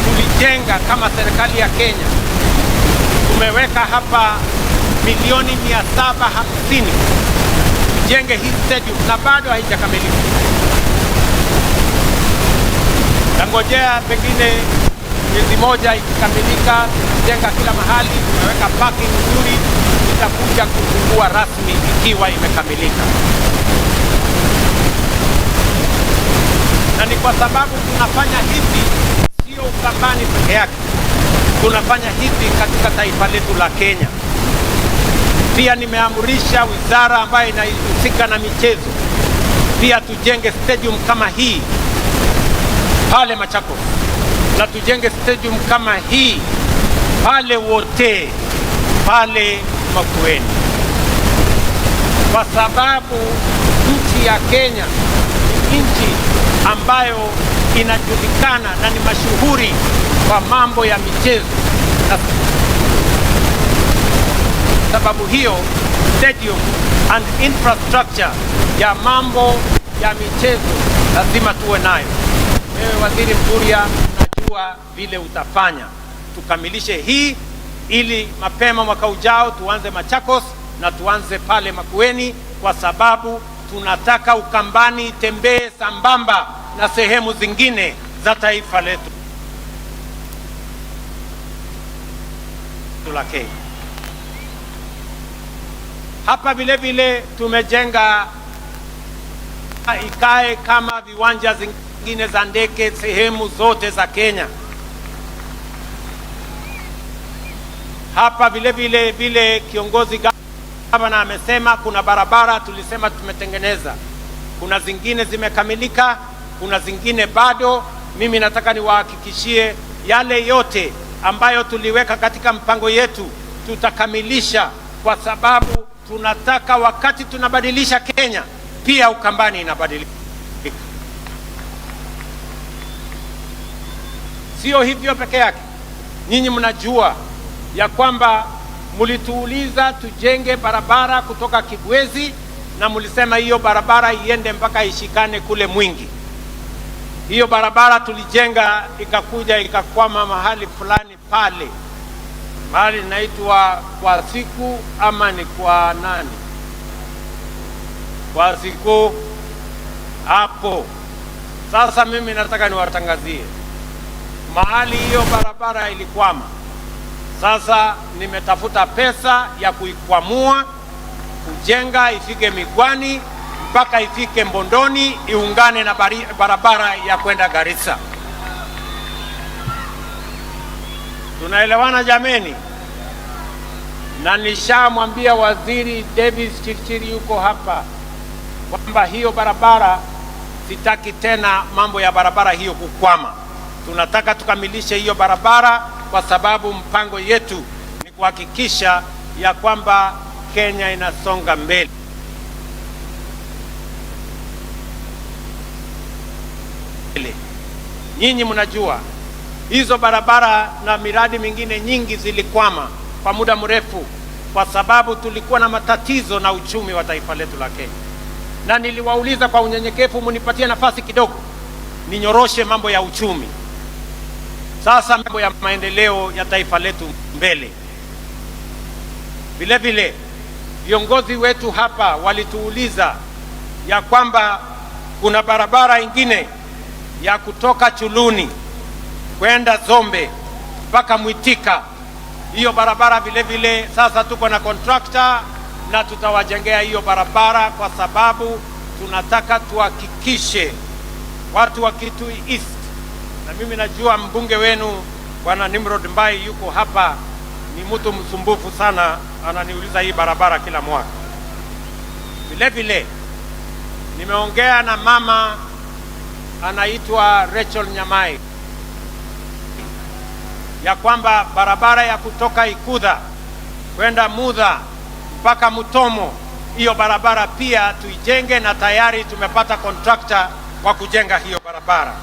tulijenga kama serikali ya Kenya. Tumeweka hapa milioni 750 tujenge hii stadium na bado haijakamilika. Tangojea pengine miezi moja ikikamilika, tujenga kila mahali, tumeweka parking nzuri, itakuja kufungua rasmi ikiwa imekamilika. Na ni kwa sababu tunafanya hivi sio Ukambani peke yake. Tunafanya hivi katika taifa letu la Kenya. Pia nimeamrisha wizara ambayo inahusika na michezo pia tujenge stadium kama hii pale Machakos, na tujenge stadium kama hii pale Wote, pale Makueni, kwa sababu nchi ya Kenya ni nchi ambayo inajulikana na ni mashuhuri kwa mambo ya michezo. Na sababu hiyo stadium and infrastructure ya mambo ya michezo lazima tuwe nayo. Wewe Waziri Mvurya, najua vile utafanya tukamilishe hii, ili mapema mwaka ujao tuanze Machakos na tuanze pale Makueni, kwa sababu tunataka Ukambani itembee sambamba na sehemu zingine za taifa letu la Kenya. Hapa vile vile tumejenga ikae kama viwanja zingine za ndege sehemu zote za Kenya. Hapa vile vile kiongozi gavana amesema kuna barabara tulisema tumetengeneza. Kuna zingine zimekamilika, kuna zingine bado. Mimi nataka niwahakikishie yale yote ambayo tuliweka katika mpango yetu tutakamilisha, kwa sababu tunataka wakati tunabadilisha Kenya pia Ukambani inabadilika. Sio hivyo peke yake. Nyinyi mnajua ya kwamba mulituuliza tujenge barabara kutoka Kibwezi, na mulisema hiyo barabara iende mpaka ishikane kule Mwingi. Hiyo barabara tulijenga ikakuja ikakwama mahali fulani pale, mahali inaitwa kwa siku ama ni kwa nani, kwa siku hapo. Sasa mimi nataka niwatangazie mahali hiyo barabara ilikwama. Sasa nimetafuta pesa ya kuikwamua, kujenga ifike Migwani mpaka ifike Mbondoni, iungane na barabara ya kwenda Garissa. Tunaelewana jameni? Na nishamwambia Waziri Davis Chirchiri yuko hapa kwamba hiyo barabara sitaki tena mambo ya barabara hiyo kukwama. Tunataka tukamilishe hiyo barabara, kwa sababu mpango yetu ni kuhakikisha ya kwamba Kenya inasonga mbele. Nyinyi mnajua hizo barabara na miradi mingine nyingi zilikwama kwa muda mrefu, kwa sababu tulikuwa na matatizo na uchumi wa taifa letu la Kenya. Na niliwauliza kwa unyenyekevu, munipatie nafasi kidogo ninyoroshe mambo ya uchumi. Sasa mambo ya maendeleo ya taifa letu mbele. Vile vile viongozi wetu hapa walituuliza ya kwamba kuna barabara ingine ya kutoka Chuluni kwenda Zombe mpaka Mwitika Hiyo barabara vile vile sasa tuko na contractor na tutawajengea hiyo barabara, kwa sababu tunataka tuhakikishe watu wa Kitui East, na mimi najua mbunge wenu Bwana Nimrod Mbai yuko hapa, ni mtu msumbufu sana, ananiuliza hii barabara kila mwaka. Vile vile nimeongea na mama anaitwa Rachel Nyamai ya kwamba barabara ya kutoka Ikudha kwenda Mudha mpaka Mutomo, hiyo barabara pia tuijenge, na tayari tumepata contractor wa kujenga hiyo barabara.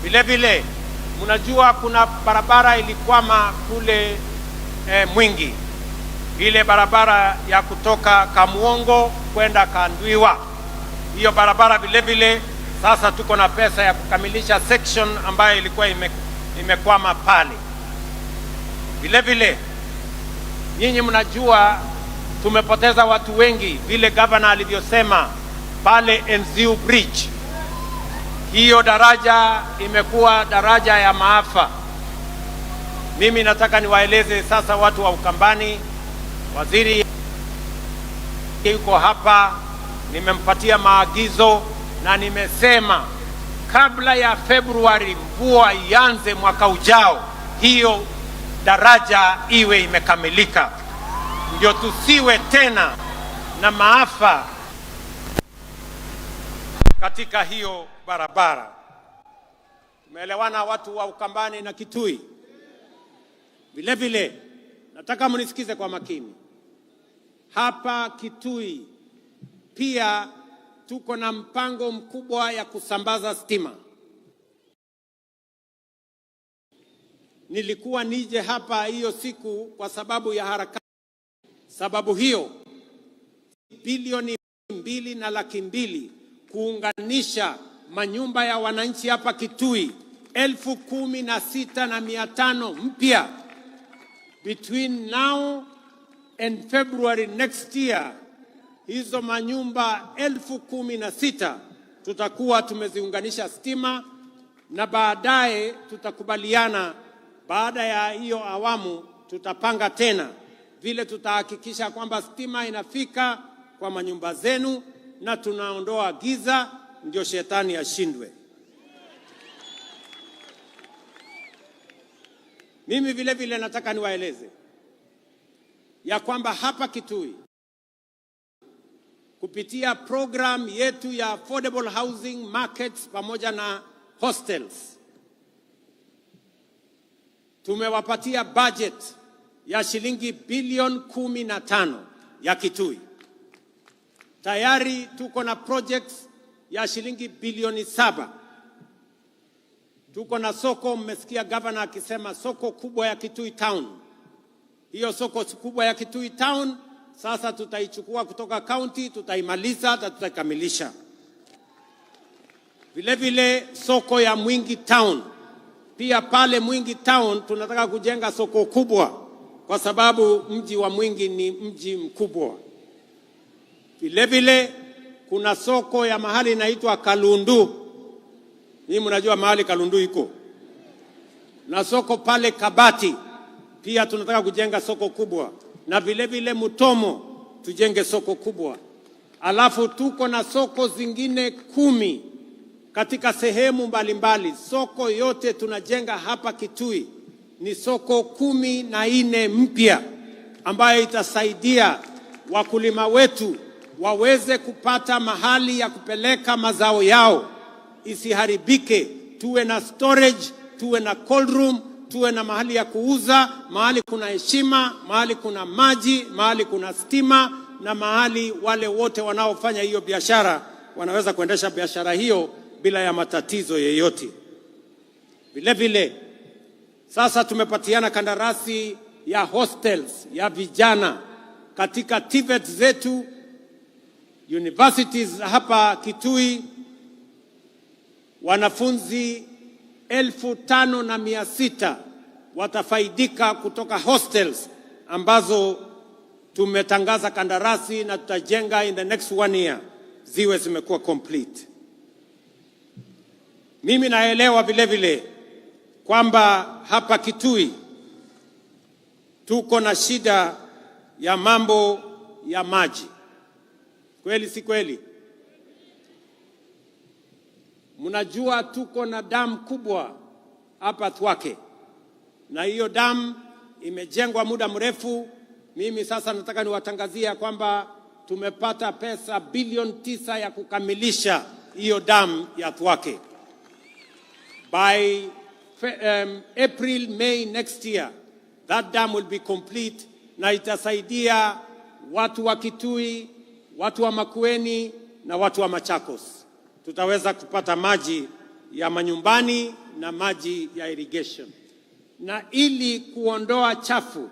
Vile vile mnajua kuna barabara ilikwama kule Mwingi, ile barabara ya kutoka Kamuongo kwenda Kandwiwa. Hiyo barabara vile vile sasa tuko na pesa ya kukamilisha section ambayo ilikuwa imekwama pale. Vile vile nyinyi mnajua tumepoteza watu wengi, vile governor alivyosema pale Enziu Bridge. Hiyo daraja imekuwa daraja ya maafa. Mimi nataka niwaeleze sasa watu wa Ukambani, waziri yuko hapa, nimempatia maagizo na nimesema kabla ya Februari mvua ianze mwaka ujao, hiyo daraja iwe imekamilika, ndio tusiwe tena na maafa katika hiyo barabara. Tumeelewana watu wa Ukambani na Kitui? Vile vile nataka mnisikize kwa makini. Hapa Kitui pia tuko na mpango mkubwa ya kusambaza stima. Nilikuwa nije hapa hiyo siku kwa sababu ya haraka. Sababu hiyo bilioni 2.2 kuunganisha manyumba ya wananchi hapa Kitui 16,500 mpya between now and February next year. Hizo manyumba 16,000 tutakuwa tumeziunganisha stima, na baadaye tutakubaliana, baada ya hiyo awamu tutapanga tena vile tutahakikisha kwamba stima inafika kwa manyumba zenu na tunaondoa giza, ndio shetani ashindwe. Mimi vile vile nataka niwaeleze ya kwamba hapa Kitui kupitia program yetu ya affordable housing markets pamoja na hostels tumewapatia budget ya shilingi bilioni 15 ya Kitui. Tayari tuko na projects ya shilingi bilioni 7. Tuko na soko, mmesikia governor akisema soko kubwa ya Kitui Town. Hiyo soko kubwa ya Kitui Town sasa tutaichukua kutoka county, tutaimaliza na tutaikamilisha. Vile vile soko ya Mwingi Town. Pia pale Mwingi Town tunataka kujenga soko kubwa kwa sababu mji wa Mwingi ni mji mkubwa. Vile vile kuna soko ya mahali inaitwa Kalundu. Ni mnajua mahali Kalundu iko. Na soko pale Kabati pia tunataka kujenga soko kubwa. Na vile vile Mutomo tujenge soko kubwa. Alafu tuko na soko zingine 10 katika sehemu mbalimbali. Soko yote tunajenga hapa Kitui ni soko 14 mpya ambayo itasaidia wakulima wetu waweze kupata mahali ya kupeleka mazao yao isiharibike. Tuwe na storage, tuwe na cold room, tuwe na mahali ya kuuza, mahali kuna heshima, mahali kuna maji, mahali kuna stima, na mahali wale wote wanaofanya hiyo biashara wanaweza kuendesha biashara hiyo bila ya matatizo yeyote. Vile vile sasa tumepatiana kandarasi ya hostels ya vijana katika TVET zetu, universities hapa Kitui. Wanafunzi 5,600 watafaidika kutoka hostels ambazo tumetangaza kandarasi na tutajenga in the next 1 year ziwe zimekuwa complete. Mimi naelewa vile vile kwamba hapa Kitui tuko na shida ya mambo ya maji. Kweli si kweli? Mnajua tuko na damu kubwa hapa Thwake, na hiyo damu imejengwa muda mrefu. Mimi sasa nataka niwatangazia kwamba tumepata pesa bilioni 9 ya kukamilisha hiyo damu ya Thwake. By April, May next year, that dam will be complete, na itasaidia watu wa Kitui, watu wa Makueni na watu wa Machakos. Tutaweza kupata maji ya manyumbani na maji ya irrigation. Na ili kuondoa chafu,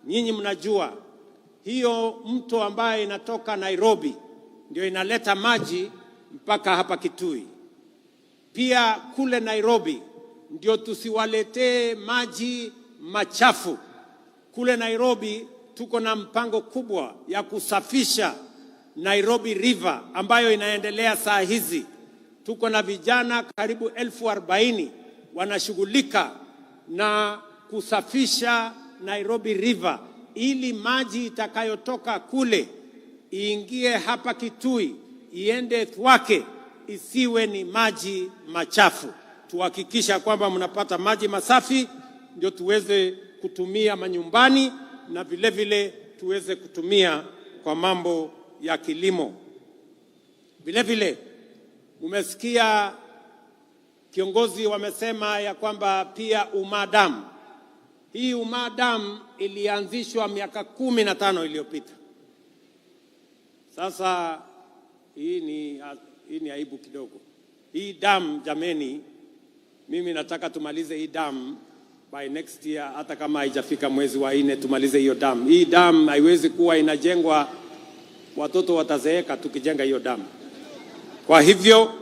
nyinyi mnajua hiyo mto ambaye inatoka Nairobi ndio inaleta maji mpaka hapa Kitui. Pia kule Nairobi ndio tusiwaletee maji machafu. Kule Nairobi tuko na mpango kubwa ya kusafisha Nairobi River ambayo inaendelea saa hizi. Tuko na vijana karibu 40,000 wanashughulika na kusafisha Nairobi River ili maji itakayotoka kule iingie hapa Kitui, iende Thwake, isiwe ni maji machafu. Tuhakikisha kwamba mnapata maji masafi ndio tuweze kutumia manyumbani na vile vile tuweze kutumia kwa mambo ya kilimo. Vile vile umesikia kiongozi wamesema ya kwamba pia Umadam. Hii Umadam ilianzishwa miaka 15 iliyopita. Sasa hii ni aibu kidogo. Hii dam jameni, mimi nataka tumalize hii dam by next year, hata kama haijafika mwezi wa 4 tumalize hiyo dam. Hii dam haiwezi kuwa inajengwa watoto watazeeka tukijenga hiyo dam. Kwa hivyo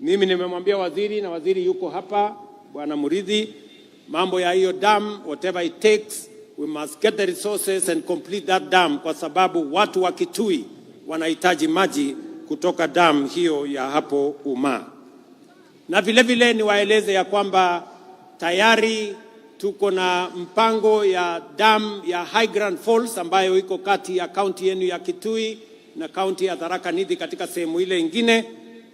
mimi nimemwambia waziri, na waziri yuko hapa, Bwana Muridhi, mambo ya hiyo dam, whatever it takes, we must get the resources and complete that dam, kwa sababu watu wa Kitui wanahitaji maji kutoka dam hiyo ya hapo Uma. Na vile vile niwaeleze ya kwamba tayari tuko na mpango ya dam ya High Grand Falls ambayo iko kati ya kaunti yenu ya Kitui na kaunti ya Tharaka Nithi katika sehemu ile ingine.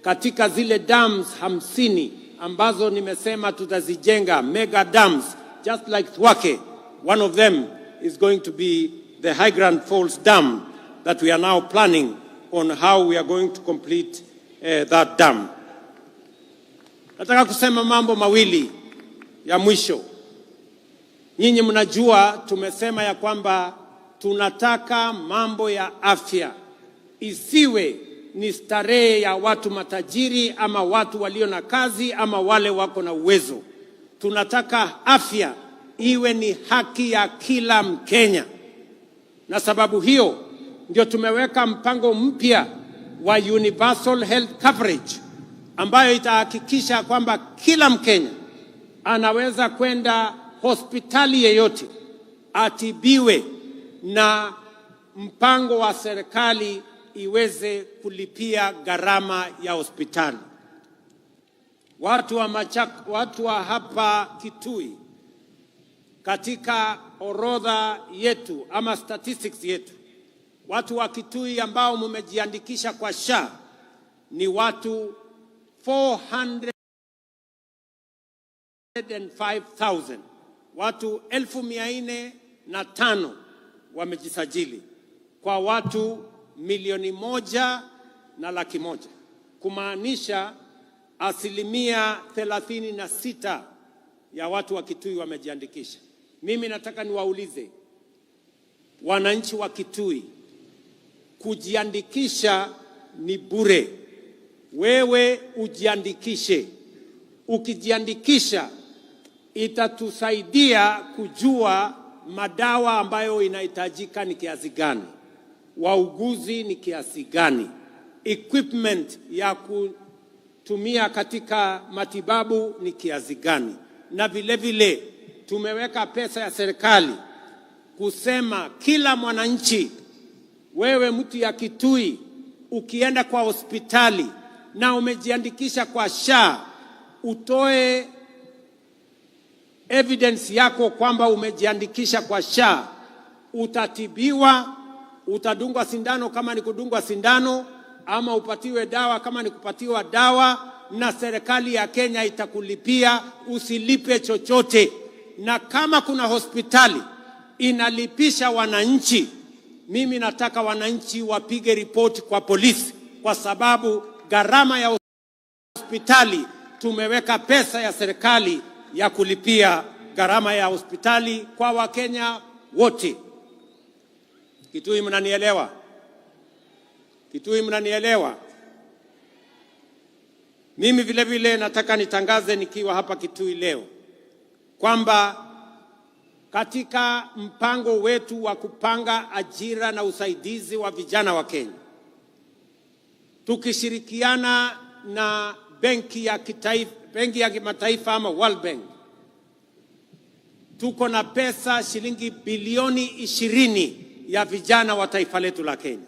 Katika zile dams 50 ambazo nimesema tutazijenga, mega dams, just like Thwake, one of them is going to be the High Grand Falls Dam that we are now planning on how we are going to complete that dam. Nataka kusema mambo mawili ya mwisho. Nyinyi mnajua tumesema ya kwamba tunataka mambo ya afya isiwe ni starehe ya watu matajiri ama watu walio na kazi ama wale wako na uwezo. Tunataka afya iwe ni haki ya kila Mkenya. Na sababu hiyo ndio tumeweka mpango mpya wa universal health coverage ambayo itahakikisha kwamba kila Mkenya anaweza kwenda hospitali yeyote atibiwe na mpango wa serikali iweze kulipia gharama ya hospitali. Watu wa hapa Kitui katika orodha yetu ama statistics yetu, watu wa Kitui ambao mmejiandikisha kwa SHA ni watu 405,000. Watu 405,000 wamejisajili kwa watu 1,100,000, kumaanisha 36% ya watu wa Kitui wamejiandikisha. Mimi nataka niwaulize wananchi wa Kitui, kujiandikisha ni bure. Wewe ujiandikishe. Ukijiandikisha itatusaidia kujua madawa ambayo inahitajika ni kiasi gani, wauguzi ni kiasi gani, equipment ya kutumia katika matibabu ni kiasi gani. Na vile vile tumeweka pesa ya serikali kusema kila mwananchi, wewe mtu ya Kitui, ukienda kwa hospitali na umejiandikisha kwa SHA, utoe evidence yako kwamba umejiandikisha kwa SHA, utatibiwa, utadungwa sindano kama ni kudungwa sindano, ama upatiwe dawa kama ni kupatiwa dawa, na serikali ya Kenya itakulipia, usilipe chochote. Na kama kuna hospitali inalipisha wananchi, mimi nataka wananchi wapige ripoti kwa polisi, kwa sababu gharama ya hospitali, tumeweka pesa ya serikali ya kulipia gharama ya hospitali kwa Wakenya wote. Kitui, mnanielewa? Kitui, mnanielewa? Mimi vile vile nataka nitangaze nikiwa hapa Kitui leo kwamba katika mpango wetu wa kupanga ajira na usaidizi wa vijana wa Kenya, tukishirikiana na benki ya kimataifa ama World Bank, tuko na pesa shilingi bilioni 20 ya vijana wa taifa letu la Kenya.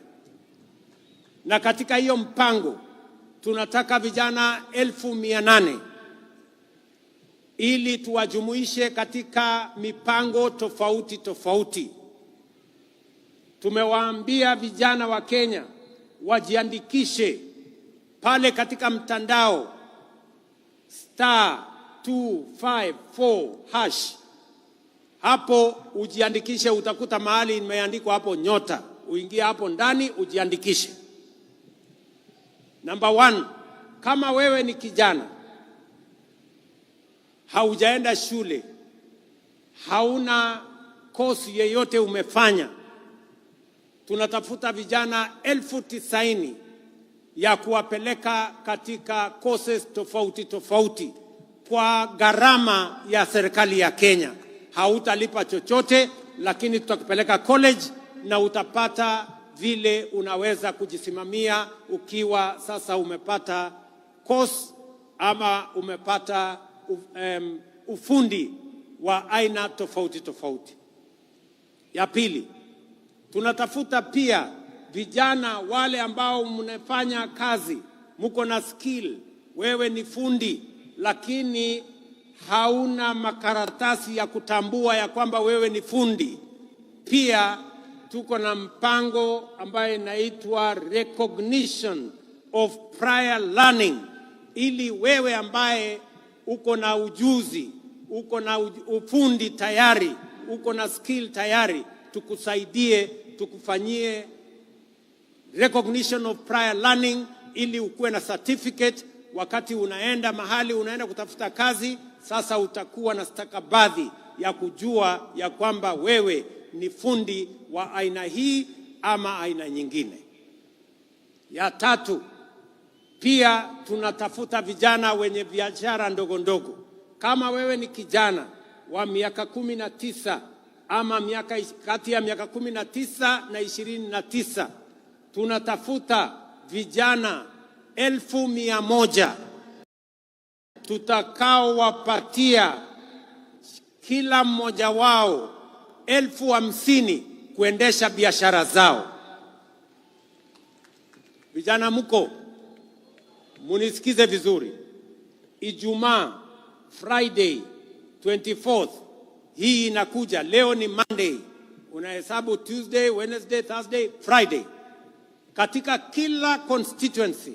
Na katika hiyo mpango tunataka vijana 800,000 ili tuwajumuishe katika mipango tofauti tofauti. Tumewaambia vijana wa Kenya wajiandikishe pale katika mtandao *254#. Hapo ujiandikishe, utakuta mahali imeandikwa hapo nyota, uingie hapo ndani ujiandikishe. Number 1, kama wewe ni kijana, haujaenda shule, hauna kosi yeyote umefanya, tunatafuta vijana 90,000 ya kuwapeleka katika courses tofauti tofauti kwa gharama ya serikali ya Kenya. Hautalipa chochote, lakini tutakupeleka college na utapata vile unaweza kujisimamia ukiwa sasa umepata course ama umepata ufundi wa aina tofauti tofauti. Ya pili, tunatafuta pia vijana wale ambao mnafanya kazi, mko na skill, wewe ni fundi lakini hauna makaratasi ya kutambua ya kwamba wewe ni fundi. Pia tuko na mpango ambaye inaitwa recognition of prior learning, ili wewe ambaye uko na ujuzi, uko na ufundi tayari, uko na skill tayari, tukusaidie, tukufanyie recognition of prior learning ili ukuwe na certificate. Wakati unaenda mahali unaenda kutafuta kazi, sasa utakuwa na stakabadhi ya kujua ya kwamba wewe ni fundi wa aina hii ama aina nyingine. Ya tatu, pia tunatafuta vijana wenye biashara ndogo ndogo. Kama wewe ni kijana wa miaka 19 ama kati ya miaka 19 na 29, tunatafuta vijana 100,000 tutakaowapatia kila mmoja wao 50,000 kuendesha biashara zao. Vijana mko, munisikize vizuri. Ijumaa, Friday 24th, hii inakuja. Leo ni Monday, unahesabu Tuesday, Wednesday, Thursday, Friday. Katika kila constituency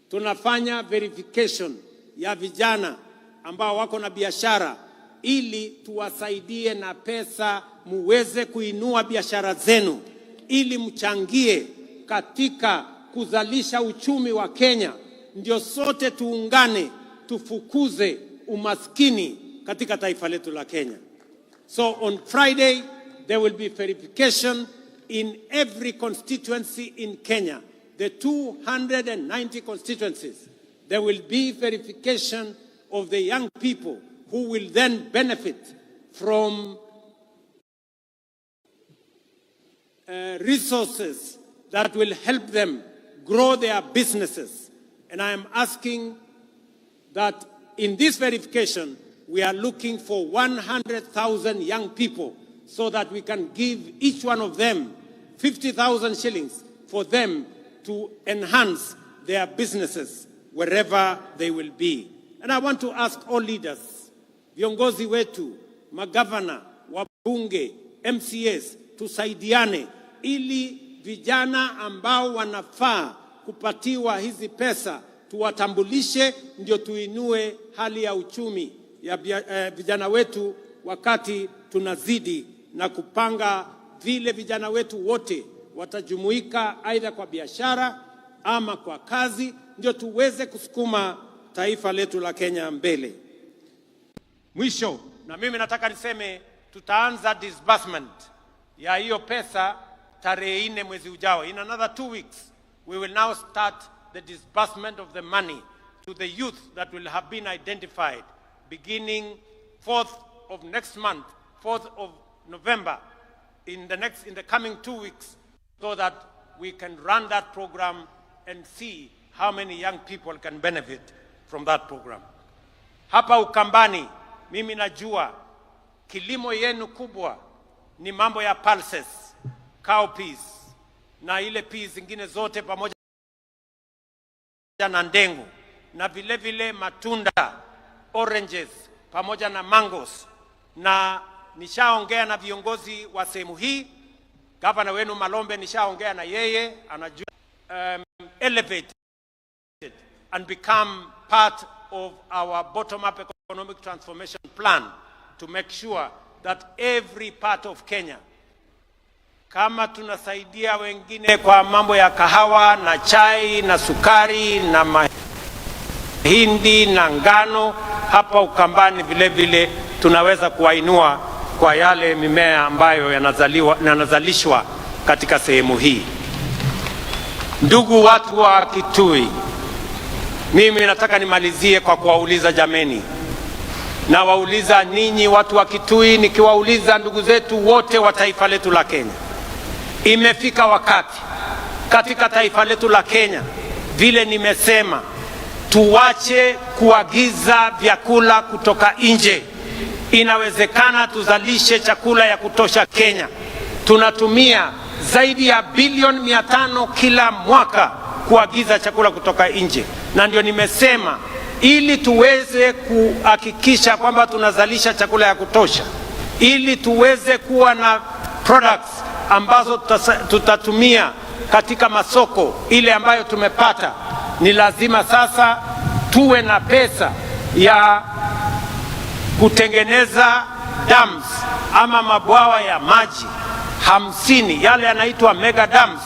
tunafanya verification ya vijana ambao wako na biashara, ili tuwasaidie na pesa muweze kuinua biashara zenu, ili mchangie katika kuzalisha uchumi wa Kenya. Ndio sote tuungane tufukuze umaskini katika taifa letu la Kenya. So on Friday there will be verification in every constituency in Kenya. The 290 constituencies, there will be verification of the young people who will then benefit from resources that will help them grow their businesses. And I am asking that in this verification, we are looking for 100,000 young people so that we can give each one of them 50,000 shillings for them to enhance their businesses wherever they will be. And I want to ask all leaders viongozi wetu, magavana, wabunge, MCAs, tusaidiane ili vijana ambao wanafaa kupatiwa hizi pesa tuwatambulishe, ndio tuinue hali ya uchumi ya vijana wetu, wakati tunazidi na kupanga vile vijana wetu wote watajumuika aidha kwa biashara ama kwa kazi, ndio tuweze kusukuma taifa letu la Kenya mbele. Mwisho, na mimi nataka niseme tutaanza disbursement ya hiyo pesa tarehe 4 mwezi ujao. In another 2 weeks we will now start the disbursement of the money to the youth that will have been identified beginning 4th of next month, 4th of November, in the coming 2 weeks, so that we can run that program and see how many young people can benefit from that program. Hapa Ukambani, mimi najua kilimo yenu kubwa ni mambo ya pulses, cowpeas na ile peas zingine zote pamoja na ndengu, na vile vile matunda, oranges pamoja na mangoes. Na nishaongea na viongozi wa sehemu hii, gavana wenu Malombe nishaongea na yeye, anajua elevated and become part of our bottom-up economic transformation plan to make sure that every part of Kenya, kama tunasaidia wengine kwa mambo ya kahawa na chai na sukari na mahindi na ngano, hapa Ukambani vile vile tunaweza kuwainua kwa yale mimea ambayo yanazalishwa katika sehemu hii. Ndugu watu wa Kitui, mimi nataka nimalizie kwa kuwauliza jameni, na wauliza ninyi watu wa Kitui, nikiwauliza ndugu zetu wote wa taifa letu la Kenya, imefika wakati katika taifa letu la Kenya, vile nimesema, tuwache kuagiza vyakula kutoka nje. Inawezekana tuzalishe chakula ya kutosha Kenya. Tunatumia zaidi ya bilioni 500 kila mwaka kuagiza chakula kutoka nje, na ndio nimesema ili tuweze kuhakikisha kwamba tunazalisha chakula ya kutosha, ili tuweze kuwa na products ambazo tutatumia katika masoko ile ambayo tumepata, ni lazima sasa tuwe na pesa ya kutengeneza dams ama mabwawa ya maji 50, yale yanaitwa mega dams,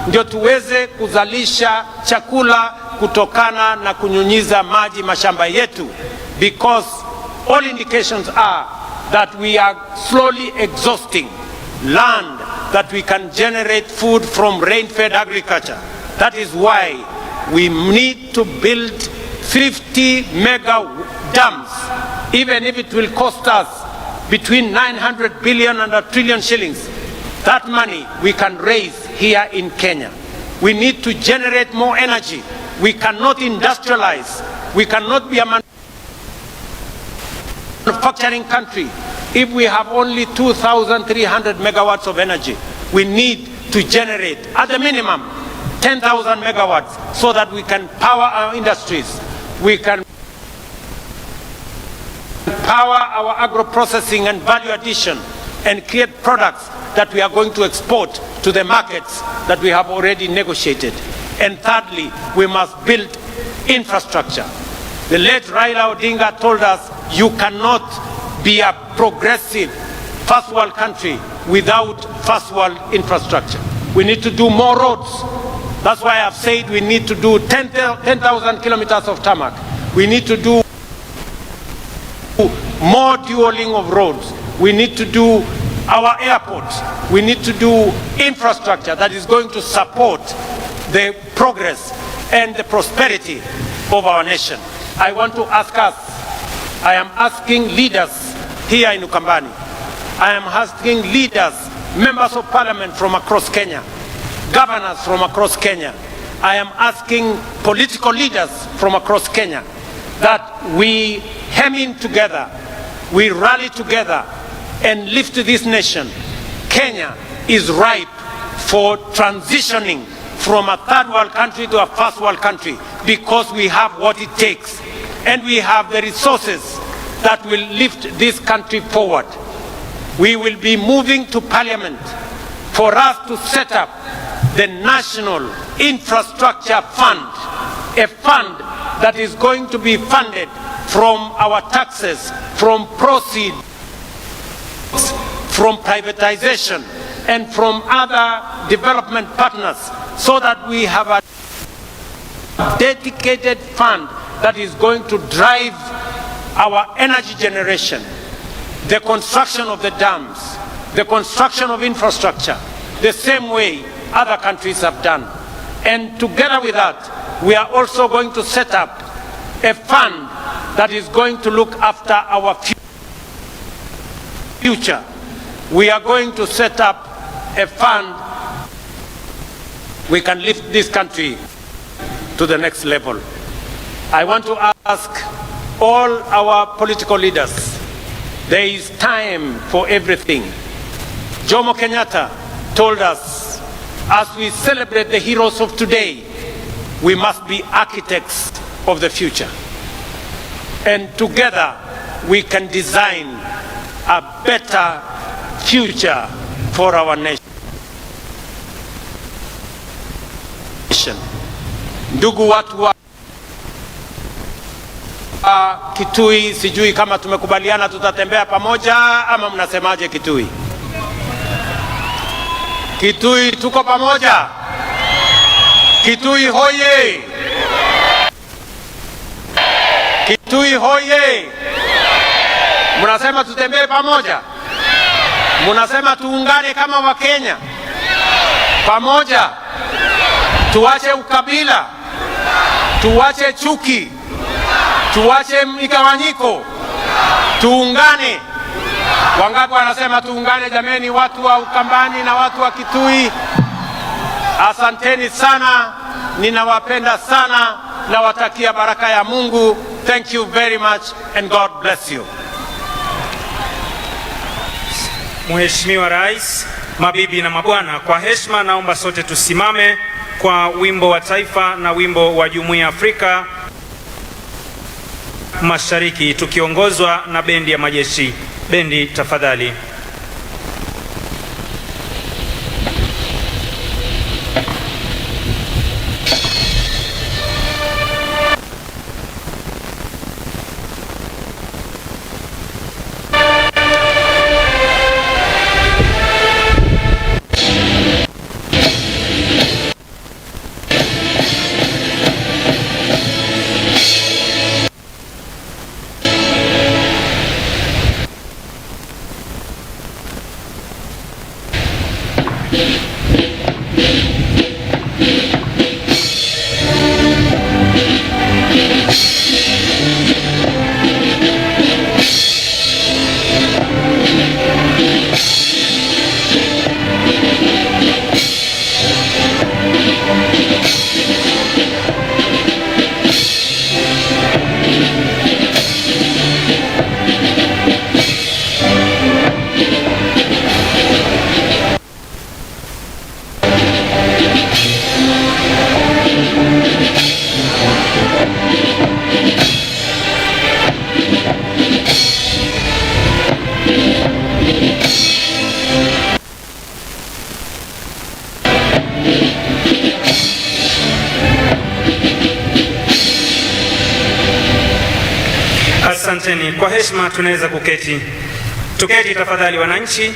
ndio tuweze kuzalisha chakula kutokana na kunyunyiza maji mashamba yetu, because all indications are that we are slowly exhausting land that we can generate food from rain-fed agriculture. That is why we need to build 50 mega dams, even if it will cost us between 900 billion and 1 trillion shillings. That money we can raise here in Kenya. We need to generate more energy. We cannot industrialize. We cannot be a manufacturing country if we have only 2,300 megawatts of energy. We need to generate, at the minimum, 10,000 megawatts so that we can power our industries. We can power our agro-processing and value addition and create products that we are going to export to the markets that we have already negotiated. And thirdly, we must build infrastructure. The late Raila Odinga told us, you cannot be a progressive first world country without first world infrastructure. We need to do more roads. That's why I've said we need to do 10,000 kilometers of tarmac. We need to do more dualing of roads. We need to do our airports. We need to do infrastructure that is going to support the progress and the prosperity of our nation. I want to ask us, I am asking leaders here in Ukambani, I am asking leaders, members of parliament from across Kenya, governors from across Kenya, I am asking political leaders from across Kenya that we hem in together, we rally together and lift this nation. Kenya is ripe for transitioning from a third world country to a first world country, because we have what it takes and we have the resources that will lift this country forward. We will be moving to Parliament for us to set up the National Infrastructure Fund, a fund that is going to be funded from our taxes, from proceeds, from privatization, and from other development partners, so that we have a dedicated fund that is going to drive our energy generation, the construction of the dams, the construction of infrastructure, the same way other countries have done. And together with that, we are also going to set up a fund that is going to look after our future. We are going to set up a fund we can lift this country to the next level. I want to ask all our political leaders, there is time for everything. Jomo Kenyatta told us, as we celebrate the heroes of today, we must be architects of the future. And together we can design a better future for our nation. Ndugu watu wa Kitui, sijui kama tumekubaliana tutatembea pamoja ama mnasemaje Kitui? Kitui tuko pamoja? Kitui hoye! Kitui hoye! Mnasema tutembee pamoja? Mnasema tuungane kama Wakenya pamoja? Tuache ukabila, tuache chuki, tuache migawanyiko, tuungane. Wangapi wanasema tuungane jameni, watu wa Ukambani na watu wa Kitui? Asanteni sana, ninawapenda sana, nawatakia baraka ya Mungu. Thank you very much and God bless you. Mheshimiwa Rais, mabibi na mabwana, kwa heshima naomba sote tusimame kwa wimbo wa taifa na wimbo wa Jumuiya ya Afrika Mashariki tukiongozwa na bendi ya majeshi. Bendi tafadhali. Asanteni. Kwa heshima tunaweza kuketi. Tuketi tafadhali wananchi.